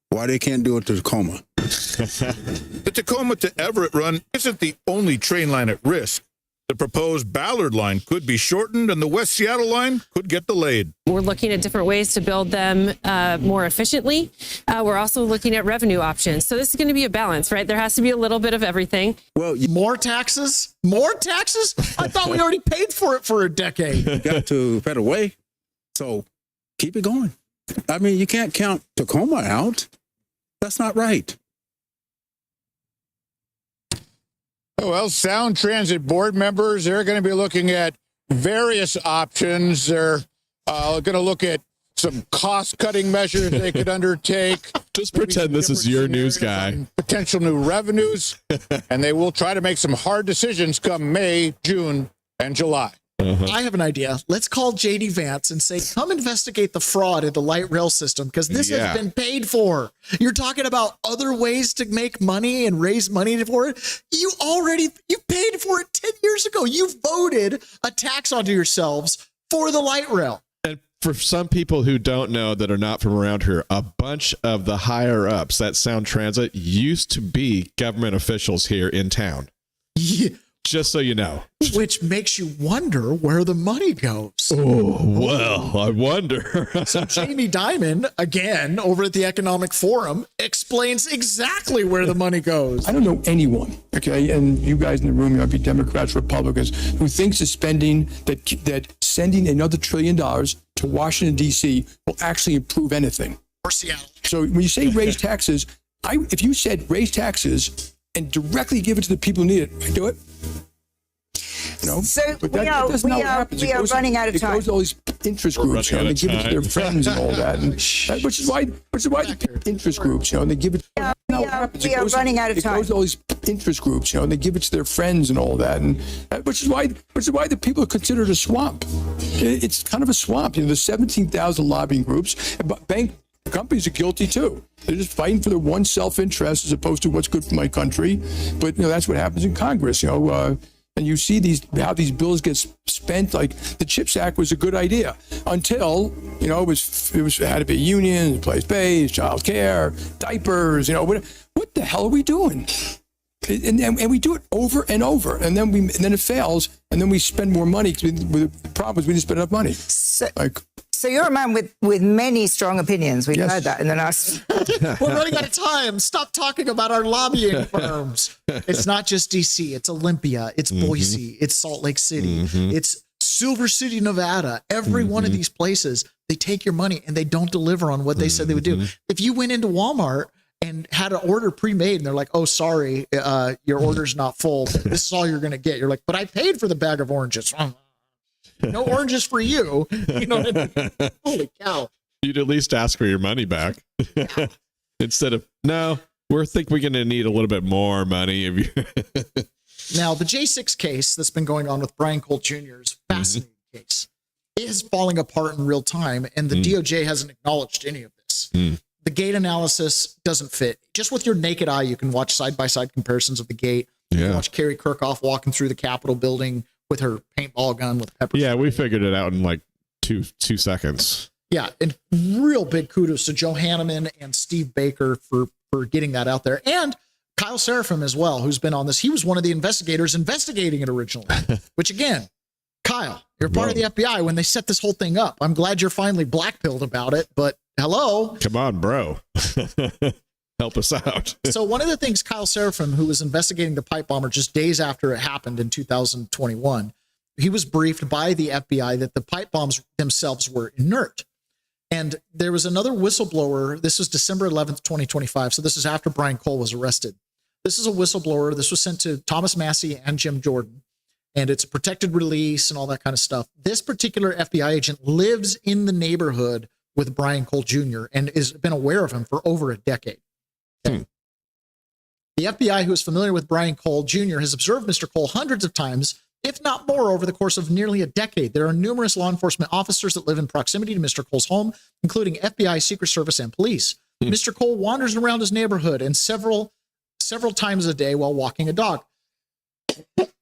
why they can't do it to Tacoma? The Tacoma to Everett run isn't the only train line at risk. The proposed Ballard line could be shortened, and the West Seattle line could get delayed. We're looking at different ways to build them more efficiently. We're also looking at revenue options. So this is going to be a balance, right? There has to be a little bit of everything. Well, more taxes? More taxes? I thought we already paid for it for a decade. Got to a better way. So keep it going. I mean, you can't count Tacoma out. That's not right. Well, Sound Transit Board members, they're going to be looking at various options. They're going to look at some cost-cutting measures they could undertake. Just pretend this is your news guy. Potential new revenues, and they will try to make some hard decisions come May, June, and July. I have an idea. Let's call JD Vance and say, come investigate the fraud in the light rail system, because this has been paid for. You're talking about other ways to make money and raise money for it. You paid for it 10 years ago. You voted a tax onto yourselves for the light rail. And for some people who don't know, that are not from around here, a bunch of the higher ups at Sound Transit used to be government officials here in town. Yeah. Just so you know. Which makes you wonder where the money goes. Oh, well, I wonder. So Jamie Dimon, again, over at the Economic Forum, explains exactly where the money goes. I don't know anyone, okay, and you guys in the room, you might be Democrats, Republicans, who thinks that sending another $1 trillion to Washington, D.C. will actually improve anything. Or Seattle. So when you say raise taxes, if you said raise taxes and directly give it to the people who need it, I do it. No, so but we are running out of time. It goes to all these interest groups, and they give it to their friends and all that, and which is why the interest groups, and they give it. We are running out of time. It goes to all these interest groups, and they give it to their friends and all that, and which is why the people are considered a swamp. It's kind of a swamp. There's 17,000 lobbying groups, and bank companies are guilty too. They're just fighting for their one self-interest as opposed to what's good for my country. But that's what happens in Congress. And you see how these bills get spent. Like the CHIPS Act was a good idea until it had to be unions, place-based, child care, diapers. What the hell are we doing? And we do it over and over, and then it fails, and then we spend more money. The problem is we didn't spend enough money. So you're a man with many strong opinions. We've heard that in the last. We're running out of time. Stop talking about our lobbying firms. It's not just DC. It's Olympia. It's Boise. It's Salt Lake City. It's Silver City, Nevada. Every one of these places, they take your money and they don't deliver on what they said they would do. If you went into Walmart and had an order pre-made and they're like, oh, sorry, your order's not full. This is all you're going to get. You're like, but I paid for the bag of oranges. No oranges for you. Holy cow. You'd at least ask for your money back. Instead of, no, we're going to need a little bit more money. Now, the J6 case that's been going on with Brian Colt Jr.'s fascinating case is falling apart in real time, and the DOJ hasn't acknowledged any of this. The gate analysis doesn't fit. Just with your naked eye, you can watch side-by-side comparisons of the gate. You can watch Carrie Kirkhoff walking through the Capitol building with her paintball gun with pepper spray. Yeah, we figured it out in like two seconds. Yeah, and real big kudos to Joe Hanneman and Steve Baker for getting that out there. And Kyle Serafim as well, who's been on this. He was one of the investigators investigating it originally, which again, Kyle, you're part of the FBI when they set this whole thing up. I'm glad you're finally blackpilled about it, but hello. Come on, bro. Help us out. So one of the things Kyle Serafim, who was investigating the pipe bomber just days after it happened in 2021, he was briefed by the FBI that the pipe bombs themselves were inert. And there was another whistleblower. This was December 11th, 2025. So this is after Brian Cole was arrested. This is a whistleblower. This was sent to Thomas Massey and Jim Jordan. And it's a protected release and all that kind of stuff. This particular FBI agent lives in the neighborhood with Brian Cole Jr. and has been aware of him for over a decade. Okay. The FBI, who is familiar with Brian Cole Jr., has observed Mr. Cole hundreds of times, if not more, over the course of nearly a decade. There are numerous law enforcement officers that live in proximity to Mr. Cole's home, including FBI, Secret Service, and police. Mr. Cole wanders around his neighborhood and several times a day while walking a dog.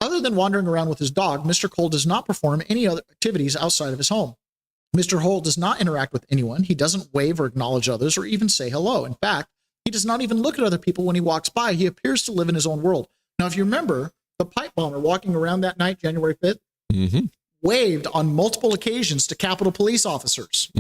Other than wandering around with his dog, Mr. Cole does not perform any other activities outside of his home. Mr. Cole does not interact with anyone. He doesn't wave or acknowledge others or even say hello. In fact, he does not even look at other people when he walks by. He appears to live in his own world. Now, if you remember, the pipe bomber walking around that night, January 5th, waved on multiple occasions to Capitol Police officers.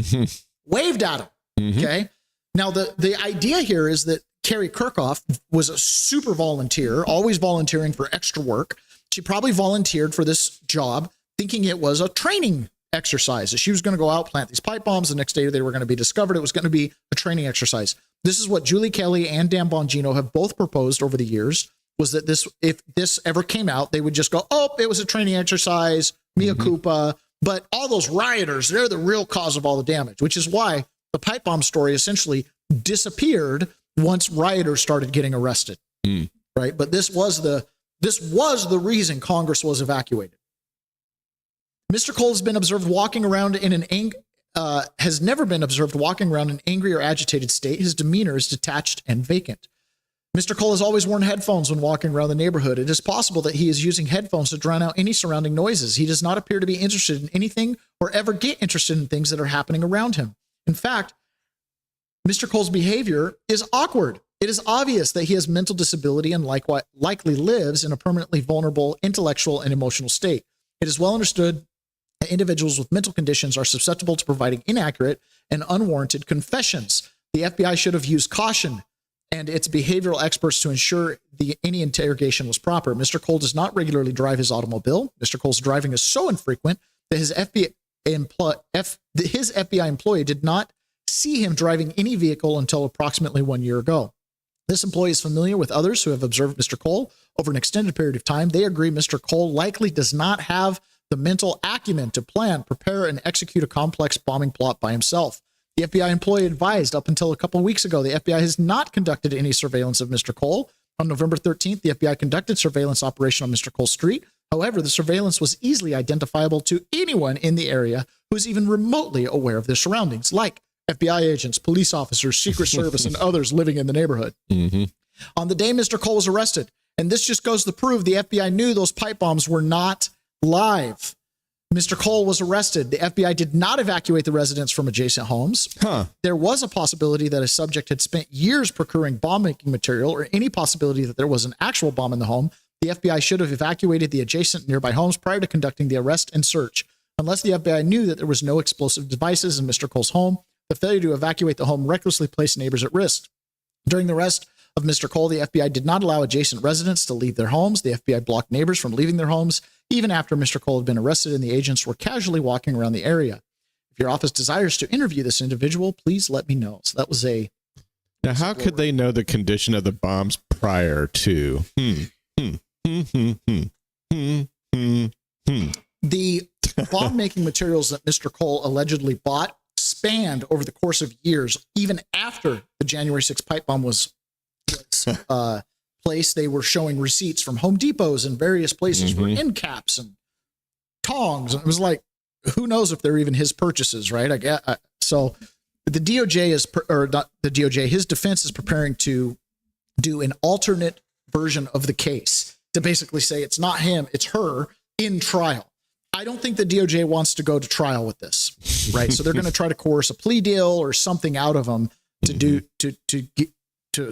Waved at him. Okay. Now, the idea here is that Carrie Kirchhoff was a super volunteer, always volunteering for extra work. She probably volunteered for this job thinking it was a training exercise. She was going to go out, plant these pipe bombs. The next day they were going to be discovered. It was going to be a training exercise. This is what Julie Kelly and Dan Bongino have both proposed over the years, was that if this ever came out, they would just go, oh, it was a training exercise, mea culpa. But all those rioters, they're the real cause of all the damage, which is why the pipe bomb story essentially disappeared once rioters started getting arrested. Right. But this was the reason Congress was evacuated. Mr. Cole has been observed walking around has never been observed walking around in an angry or agitated state. His demeanor is detached and vacant. Mr. Cole has always worn headphones when walking around the neighborhood. It is possible that he is using headphones to drown out any surrounding noises. He does not appear to be interested in anything or ever get interested in things that are happening around him. In fact, Mr. Cole's behavior is awkward. It is obvious that he has mental disability and likely lives in a permanently vulnerable intellectual and emotional state. It is well understood that individuals with mental conditions are susceptible to providing inaccurate and unwarranted confessions. The FBI should have used caution and its behavioral experts to ensure any interrogation was proper. Mr. Cole does not regularly drive his automobile. Mr. Cole's driving is so infrequent that his FBI employee did not see him driving any vehicle until approximately 1 year ago. This employee is familiar with others who have observed Mr. Cole over an extended period of time. They agree Mr. Cole likely does not have the mental acumen to plan, prepare, and execute a complex bombing plot by himself. The FBI employee advised up until a couple of weeks ago, the FBI has not conducted any surveillance of Mr. Cole. On November 13th, the FBI conducted surveillance operation on Mr. Cole Street. However, the surveillance was easily identifiable to anyone in the area who is even remotely aware of their surroundings, like FBI agents, police officers, Secret Service, and others living in the neighborhood. On the day Mr. Cole was arrested, and this just goes to prove the FBI knew those pipe bombs were not live. Mr. Cole was arrested. The FBI did not evacuate the residents from adjacent homes. There was a possibility that a subject had spent years procuring bomb-making material, or any possibility that there was an actual bomb in the home. The FBI should have evacuated the adjacent nearby homes prior to conducting the arrest and search. Unless the FBI knew that there was no explosive devices in Mr. Cole's home, the failure to evacuate the home recklessly placed neighbors at risk. During the arrest of Mr. Cole, the FBI did not allow adjacent residents to leave their homes. The FBI blocked neighbors from leaving their homes, even after Mr. Cole had been arrested and the agents were casually walking around the area. If your office desires to interview this individual, please let me know. So that was a... Now, how could they know the condition of the bombs prior to? The bomb-making materials that Mr. Cole allegedly bought spanned over the course of years, even after the January 6th pipe bomb was placed. They were showing receipts from Home Depots and various places for end caps and tongs. And it was like, who knows if they're even his purchases, right? So the DOJ is, or not the DOJ, his defense is preparing to do an alternate version of the case to basically say it's not him, it's her in trial. I don't think the DOJ wants to go to trial with this. right? So they're going to try to coerce a plea deal or something out of them to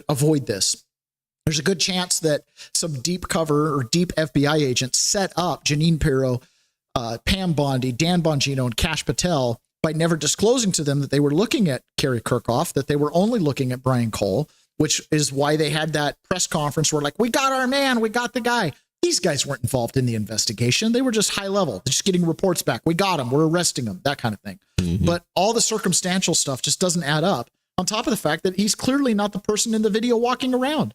avoid this. There's a good chance that some deep cover or deep FBI agents set up Janine Pirro, Pam Bondi, Dan Bongino, and Kash Patel by never disclosing to them that they were looking at Kerry Kirkhoff, that they were only looking at Brian Cole, which is why they had that press conference where like, we got our man, we got the guy. These guys weren't involved in the investigation. They were just high level, just getting reports back. We got him, we're arresting him, that kind of thing. But all the circumstantial stuff just doesn't add up. On top of the fact that he's clearly not the person in the video walking around.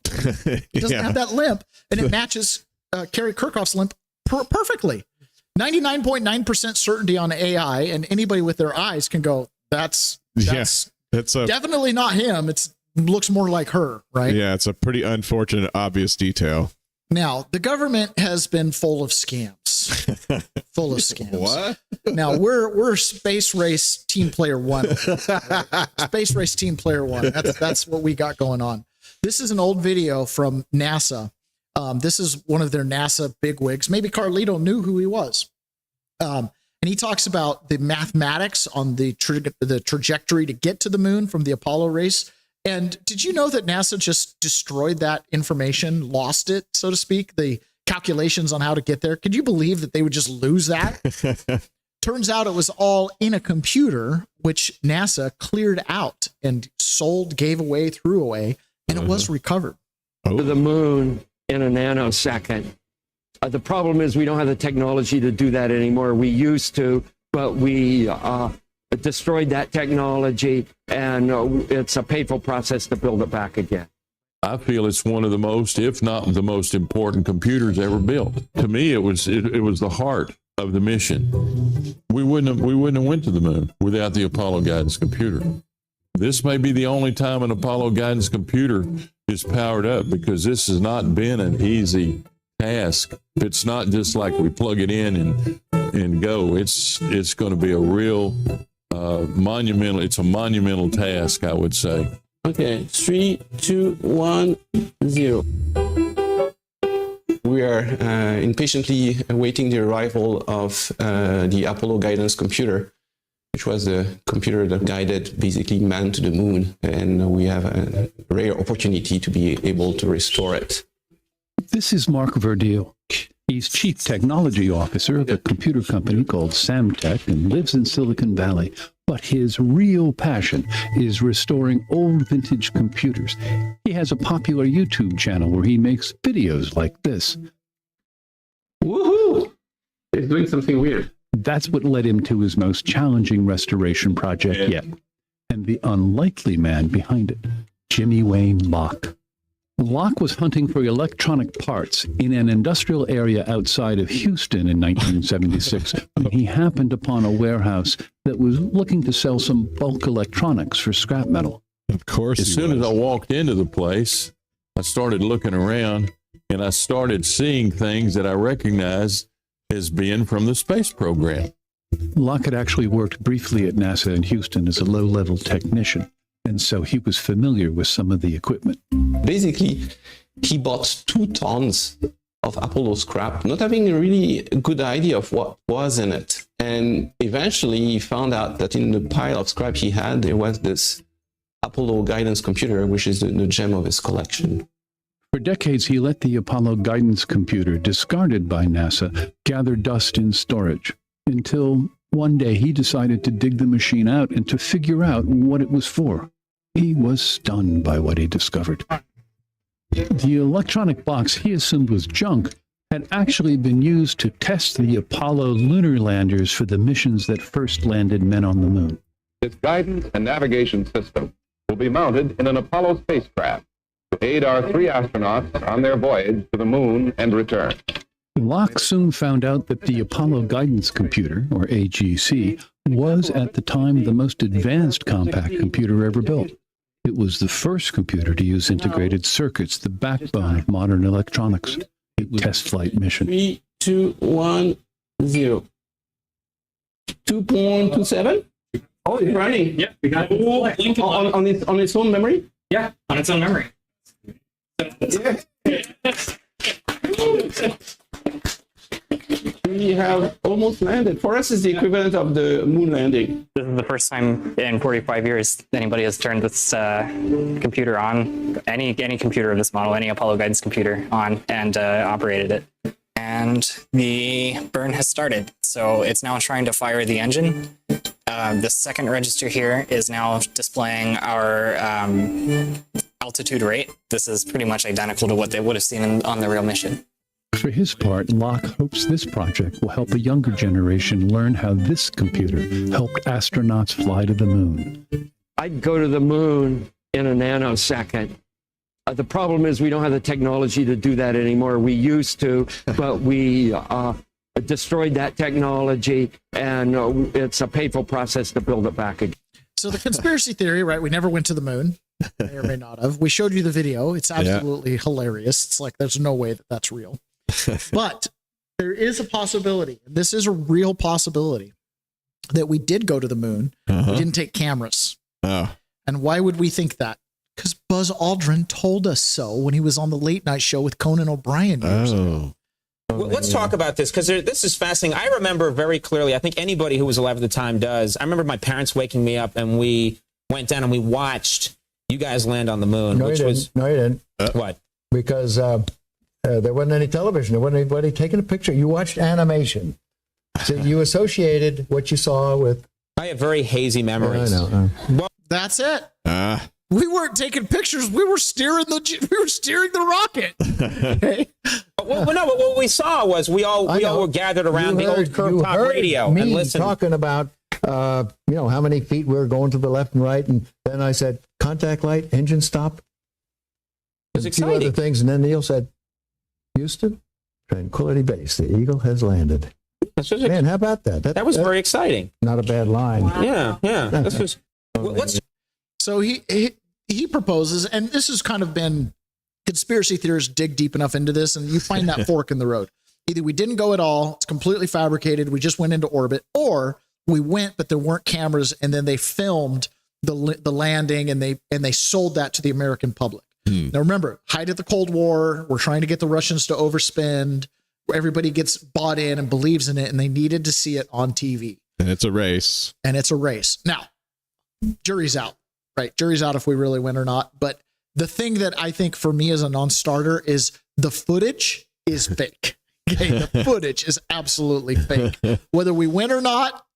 He doesn't have that limp, and it matches Kerry Kirkhoff's limp perfectly. 99.9% certainty on AI, and anybody with their eyes can go, that's definitely not him. It looks more like her, right? Yeah, it's a pretty unfortunate, obvious detail. Now, the government has been full of scams. Full of scams. What? Now, we're Space Race Team Player 1. Space Race Team Player 1. That's what we got going on. This is an old video from NASA. This is one of their NASA bigwigs. Maybe Carlito knew who he was. And he talks about the mathematics on the trajectory to get to the moon from the Apollo race. And did you know that NASA just destroyed that information, lost it, so to speak, the calculations on how to get there? Could you believe that they would just lose that? Turns out it was all in a computer, which NASA cleared out and sold, gave away, threw away, and it was recovered. To the moon in a nanosecond. The problem is we don't have the technology to do that anymore. We used to, but we destroyed that technology, and it's a painful process to build it back again. I feel it's one of the most, if not the most important computers ever built. To me, it was the heart of the mission. We wouldn't have went to the moon without the Apollo guidance computer. This may be the only time an Apollo guidance computer is powered up, because this has not been an easy task. It's not just like we plug it in and go. It's going to be a real monumental. It's a monumental task, I would say. Okay, 3, 2, 1, 0. We are impatiently awaiting the arrival of the Apollo guidance computer, which was the computer that guided basically man to the moon, and we have a rare opportunity to be able to restore it. This is Mark Verdeel. He's Chief Technology Officer of a computer company called Samtech and lives in Silicon Valley. But his real passion is restoring old vintage computers. He has a popular YouTube channel where he makes videos like this. Woohoo! It's doing something weird. That's what led him to his most challenging restoration project yet. And the unlikely man behind it, Jimmy Wayne Locke. Locke was hunting for electronic parts in an industrial area outside of Houston in 1976 when he happened upon a warehouse that was looking to sell some bulk electronics for scrap metal. Of course. As soon as I walked into the place, I started looking around, and I started seeing things that I recognized as being from the space program. Locke had actually worked briefly at NASA in Houston as a low-level technician, and so he was familiar with some of the equipment. Basically, he bought 2 tons of Apollo scrap, not having a really good idea of what was in it. And eventually he found out that in the pile of scrap he had, there was this Apollo guidance computer, which is the gem of his collection. For decades, he let the Apollo guidance computer, discarded by NASA, gather dust in storage, until one day he decided to dig the machine out and to figure out what it was for. He was stunned by what he discovered. The electronic box he assumed was junk had actually been used to test the Apollo lunar landers for the missions that first landed men on the moon. This guidance and navigation system will be mounted in an Apollo spacecraft to aid our 3 astronauts on their voyage to the moon and return. Locke soon found out that the Apollo Guidance Computer, or AGC, was at the time the most advanced compact computer ever built. It was the first computer to use integrated circuits, the backbone of modern electronics. A test flight mission. 3, 2, 1, 0. 2.27? Oh, it's running. Yep, we got it. On its own memory? Yeah, on its own memory. we have almost landed. For us, it's the equivalent of the moon landing. This is the first time in 45 years anybody has turned this computer on, any computer of this model, any Apollo guidance computer on, and operated it. And the burn has started. So it's now trying to fire the engine. The second register here is now displaying our altitude rate. This is pretty much identical to what they would have seen on the real mission. For his part, Locke hopes this project will help a younger generation learn how this computer helped astronauts fly to the moon. I'd go to the moon in a nanosecond. The problem is we don't have the technology to do that anymore. We used to, but we destroyed that technology, and it's a painful process to build it back again. So the conspiracy theory, right? We never went to the moon. May or may not have. We showed you the video. It's absolutely hilarious. It's like there's no way that that's real. But there is a possibility, and this is a real possibility, that we did go to the moon. We didn't take cameras. And why would we think that? Because Buzz Aldrin told us so when he was on the late night show with Conan O'Brien years ago. Well, let's talk about this, because this is fascinating. I remember very clearly, I think anybody who was alive at the time does. I remember my parents waking me up, and we went down and we watched you guys land on the moon. No, you didn't. What? Because there wasn't any television. There wasn't anybody taking a picture. You watched animation. So you associated what you saw with... I have very hazy memories. I know. Well, that's it. We weren't taking pictures. We were steering the rocket. Okay. Well, no, but what we saw was we all were gathered around the old curved top radio and listened. Talking about how many feet we were going to the left and right, and then I said contact light, engine stop. It was exciting. A few other things, and then Neil said, "Houston, Tranquility Base, the Eagle has landed." Man, how about that? That was very exciting. Not a bad line. Wow. Yeah. This was. Let's. So he proposes, and this has kind of been conspiracy theorists dig deep enough into this, and you find that fork in the road. Either we didn't go at all, it's completely fabricated, we just went into orbit, or we went, but there weren't cameras, and then they filmed the landing, and they sold that to the American public. Now remember, height of the Cold War, we're trying to get the Russians to overspend, everybody gets bought in and believes in it, and they needed to see it on TV. And it's a race. Now, jury's out. Right, jury's out if we really win or not. But the thing that I think for me as a non-starter is the footage is fake. Okay, the footage is absolutely fake. Whether we win or not,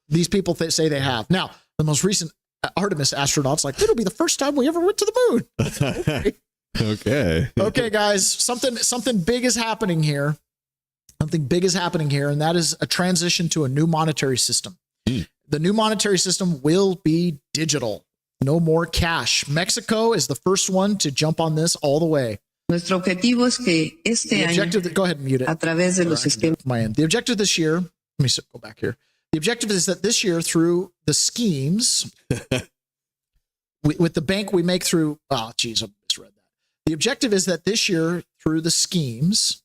these people say they have. Now, the most recent Artemis astronauts like it'll be the first time we ever went to the moon. Okay, guys, something big is happening here. Something big is happening here, and that is a transition to a new monetary system. The new monetary system will be digital. No more cash. Mexico is the first one to jump on this all the way. Nuestro objetivo es que este año, go ahead and mute it. A través de los sistemas. The objective this year, let me go back here. The objective is that this year, through the schemes, with the bank we make through, I misread that. The objective is that this year, through the schemes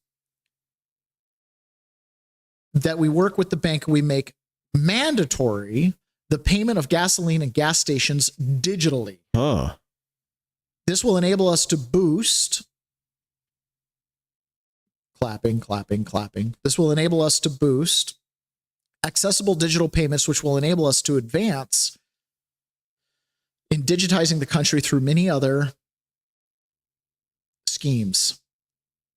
that we work with the bank, we make mandatory the payment of gasoline and gas stations digitally. This will enable us to boost clapping. This will enable us to boost accessible digital payments, which will enable us to advance in digitizing the country through many other schemes.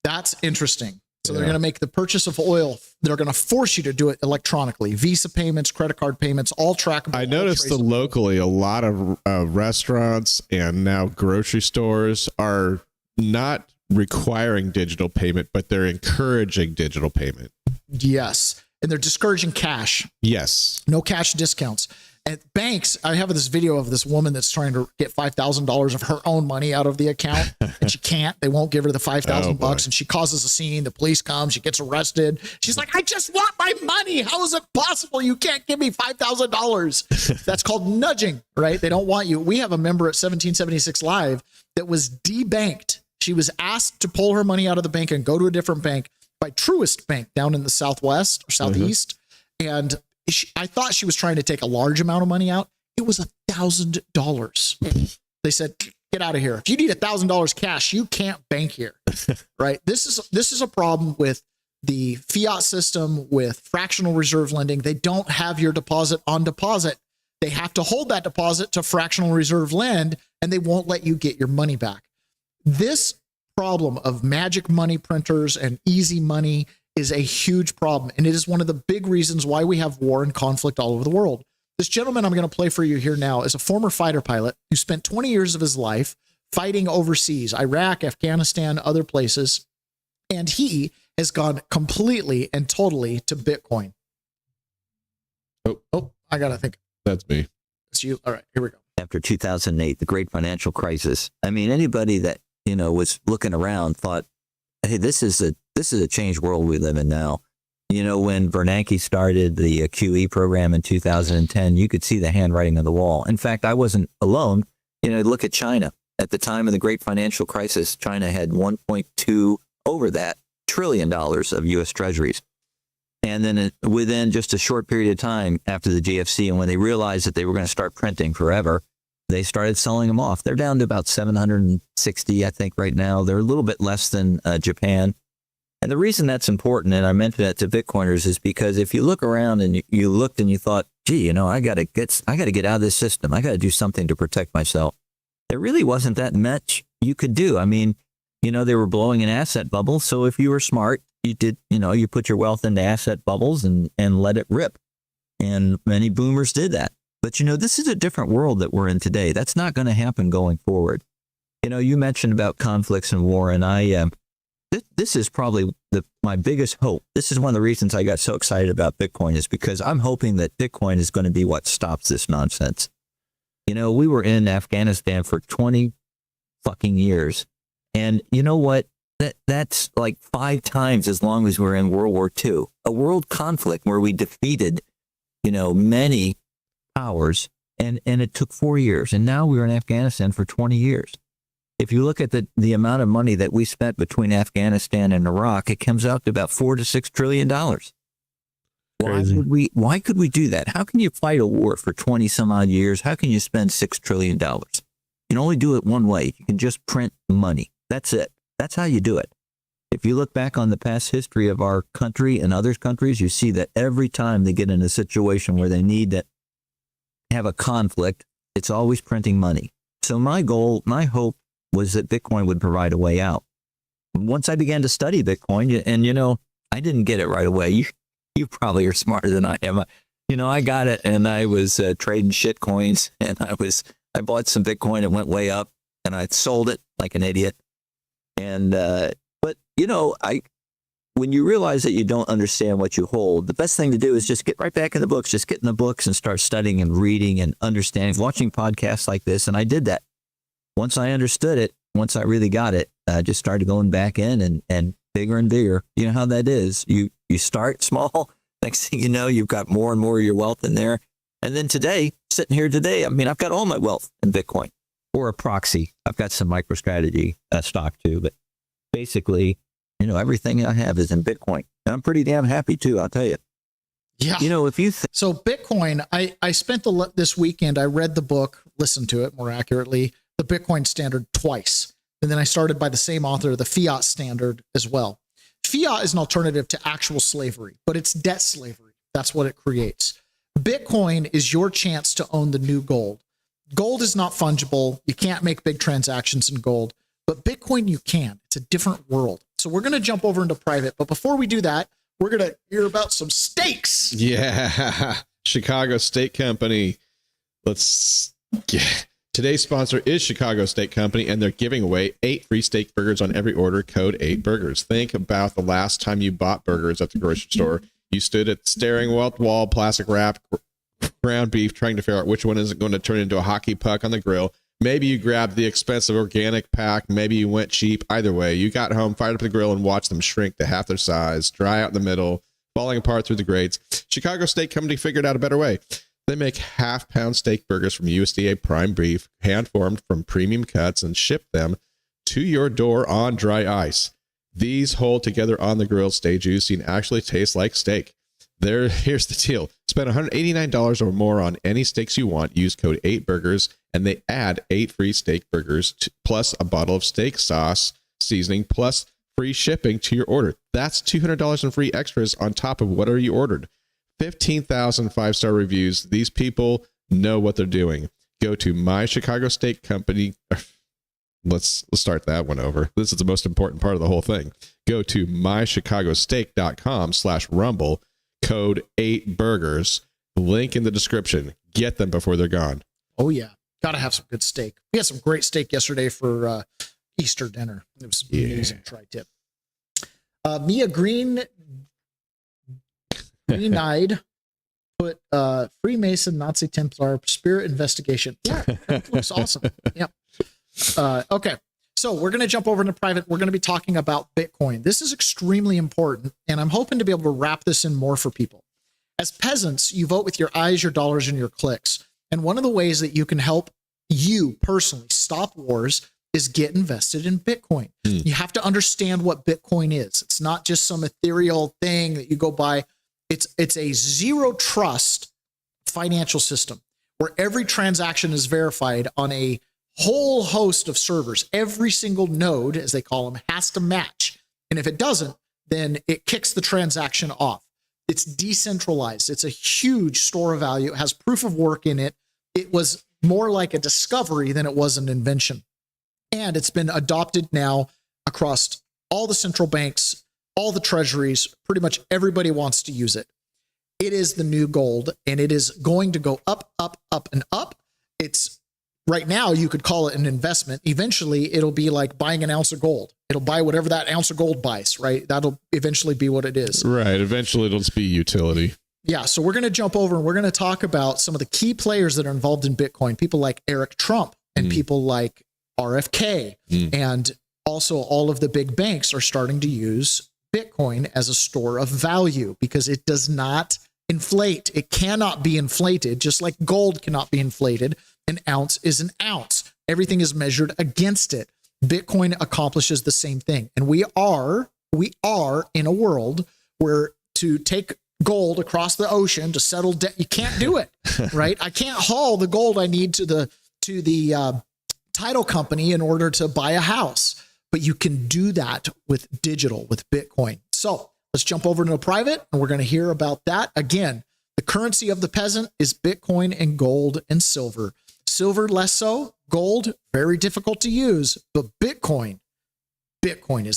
That's interesting. So they're going to make the purchase of oil, they're going to force you to do it electronically. Visa payments, credit card payments, all trackable. I noticed that locally a lot of restaurants and now grocery stores are not requiring digital payment, but they're encouraging digital payment. Yes. And they're discouraging cash. Yes. No cash discounts. At banks, I have this video of this woman that's trying to get $5,000 of her own money out of the account, and she can't. They won't give her the $5,000, and she causes a scene. The police come. She gets arrested. She's like, "I just want my money. How is it possible you can't give me $5,000?" That's called nudging, right? They don't want you. We have a member at 1776 Live that was debanked. She was asked to pull her money out of the bank and go to a different bank by Truist Bank down in the Southwest or Southeast, and I thought she was trying to take a large amount of money out. It was $1,000. They said, "Get out of here. If you need $1,000 cash, you can't bank here." Right? This is a problem with the fiat system with fractional reserve lending, they don't have your deposit on deposit. They have to hold that deposit to fractional reserve lend, and they won't let you get your money back. This problem of magic money printers and easy money is a huge problem, and it is one of the big reasons why we have war and conflict all over the world. This gentleman I'm going to play for you here now is a former fighter pilot who spent 20 years of his life fighting overseas, Iraq, Afghanistan, other places, and he has gone completely and totally to Bitcoin. Oh, I got to think. That's me. It's you. All right, here we go. After 2008, the great financial crisis. I mean, anybody that, was looking around thought, hey, this is a changed world we live in now. When Bernanke started the QE program in 2010, you could see the handwriting on the wall. In fact, I wasn't alone. Look at China. At the time of the great financial crisis, China had 1.2 over that trillion dollars of U.S. treasuries. And then within just a short period of time after the GFC, and when they realized that they were going to start printing forever, they started selling them off. They're down to about 760, I think, right now. They're a little bit less than Japan. And the reason that's important, and I mentioned that to Bitcoiners, is because if you look around and you looked and you thought, gee, I got to get out of this system. I got to do something to protect myself. There really wasn't that much you could do. I mean, they were blowing an asset bubble. So if you were smart, you did, you put your wealth into asset bubbles and let it rip. And many boomers did that. But, this is a different world that we're in today. That's not going to happen going forward. You mentioned about conflicts and war, and this is probably my biggest hope. This is one of the reasons I got so excited about Bitcoin, is because I'm hoping that Bitcoin is going to be what stops this nonsense. We were in Afghanistan for 20 fucking years. And you know what? That's like 5 times as long as we were in World War II, a world conflict where we defeated, many powers, and it took 4 years. And now we're in Afghanistan for 20 years. If you look at the amount of money that we spent between Afghanistan and Iraq, it comes out to about $4 to $6 trillion. Why could we do that? How can you fight a war for 20 some odd years? How can you spend $6 trillion? You can only do it one way. You can just print money. That's it. That's how you do it. If you look back on the past history of our country and other countries, you see that every time they get in a situation where they need to have a conflict, it's always printing money. So my goal, my hope was that Bitcoin would provide a way out. Once I began to study Bitcoin, and I didn't get it right away. You probably are smarter than I am. I got it, and I was trading shit coins, and I bought some Bitcoin. It went way up, and I sold it like an idiot. And but when you realize that you don't understand what you hold, the best thing to do is just get right back in the books. Just get in the books and start studying and reading and understanding, watching podcasts like this. And I did that. Once I understood it, once I really got it, I just started going back in and bigger and bigger. You know how that is. You start small. Next thing you know, you've got more and more of your wealth in there. And then today, sitting here today, I mean, I've got all my wealth in Bitcoin or a proxy. I've got some MicroStrategy stock too, but basically, everything I have is in Bitcoin. And I'm pretty damn happy too, I'll tell you. Yeah. If you so Bitcoin, I spent this weekend, I read the book, listened to it more accurately, the Bitcoin Standard twice. And then I started by the same author, the Fiat Standard as well. Fiat is an alternative to actual slavery, but it's debt slavery. That's what it creates. Bitcoin is your chance to own the new gold. Gold is not fungible. You can't make big transactions in gold, but Bitcoin you can. It's a different world. So we're going to jump over into private. But before we do that, we're going to hear about some steaks. Yeah. Chicago Steak Company. Today's sponsor is Chicago Steak Company, and they're giving away 8 free steak burgers on every order, code 8burgers. Think about the last time you bought burgers at the grocery store. You stood at staring wall, plastic wrapped ground beef, trying to figure out which one isn't going to turn into a hockey puck on the grill. Maybe you grabbed the expensive organic pack. Maybe you went cheap. Either way, you got home, fired up the grill, and watched them shrink to half their size, dry out in the middle, falling apart through the grates. Chicago Steak Company figured out a better way. They make half-pound steak burgers from USDA prime beef, hand-formed from premium cuts, and ship them to your door on dry ice. These hold together on the grill, stay juicy, and actually taste like steak. Here's the deal. Spend $189 or more on any steaks you want. Use code 8burgers, and they add 8 free steak burgers plus a bottle of steak sauce seasoning plus free shipping to your order. That's $200 in free extras on top of whatever you ordered. 15,000 5-star reviews. These people know what they're doing. Go to My Chicago Steak Company. Let's start that one over. This is the most important part of the whole thing. Go to mychicagosteak.com/rumble, code 8burgers, link in the description. Get them before they're gone. Oh, yeah. Got to have some good steak. We had some great steak yesterday for Easter dinner. It was amazing. Tri-tip. Mia Green-eyed put Freemason, Nazi Templar, Spirit Investigation. Yeah, that looks awesome. Yep. Okay. So we're going to jump over into private. We're going to be talking about Bitcoin. This is extremely important, and I'm hoping to be able to wrap this in more for people. As peasants, you vote with your eyes, your dollars, and your clicks. And one of the ways that you can help you personally stop wars is get invested in Bitcoin. You have to understand what Bitcoin is. It's not just some ethereal thing that you go buy. It's a zero trust financial system where every transaction is verified on a whole host of servers. Every single node, as they call them, has to match. And if it doesn't, then it kicks the transaction off. It's decentralized. It's a huge store of value. It has proof of work in it. It was more like a discovery than it was an invention. And it's been adopted now across all the central banks, all the treasuries. Pretty much everybody wants to use it. It is the new gold, and it is going to go up, up, up, and up. It's right now, you could call it an investment. Eventually, it'll be like buying an ounce of gold. It'll buy whatever that ounce of gold buys, right? That'll eventually be what it is. Right. Eventually, it'll just be utility. Yeah. So we're going to jump over and we're going to talk about some of the key players that are involved in Bitcoin. People like Eric Trump and people like RFK. And also all of the big banks are starting to use Bitcoin as a store of value because it does not inflate. It cannot be inflated, just like gold cannot be inflated. An ounce is an ounce. Everything is measured against it. Bitcoin accomplishes the same thing. And we are in a world where to take gold across the ocean to settle debt, you can't do it, right? I can't haul the gold I need to the title company in order to buy a house, but you can do that with digital, with Bitcoin. So let's jump over to a private and we're going to hear about that. Again, the currency of the peasant is Bitcoin and gold and silver. Silver less so, gold very difficult to use, but Bitcoin is the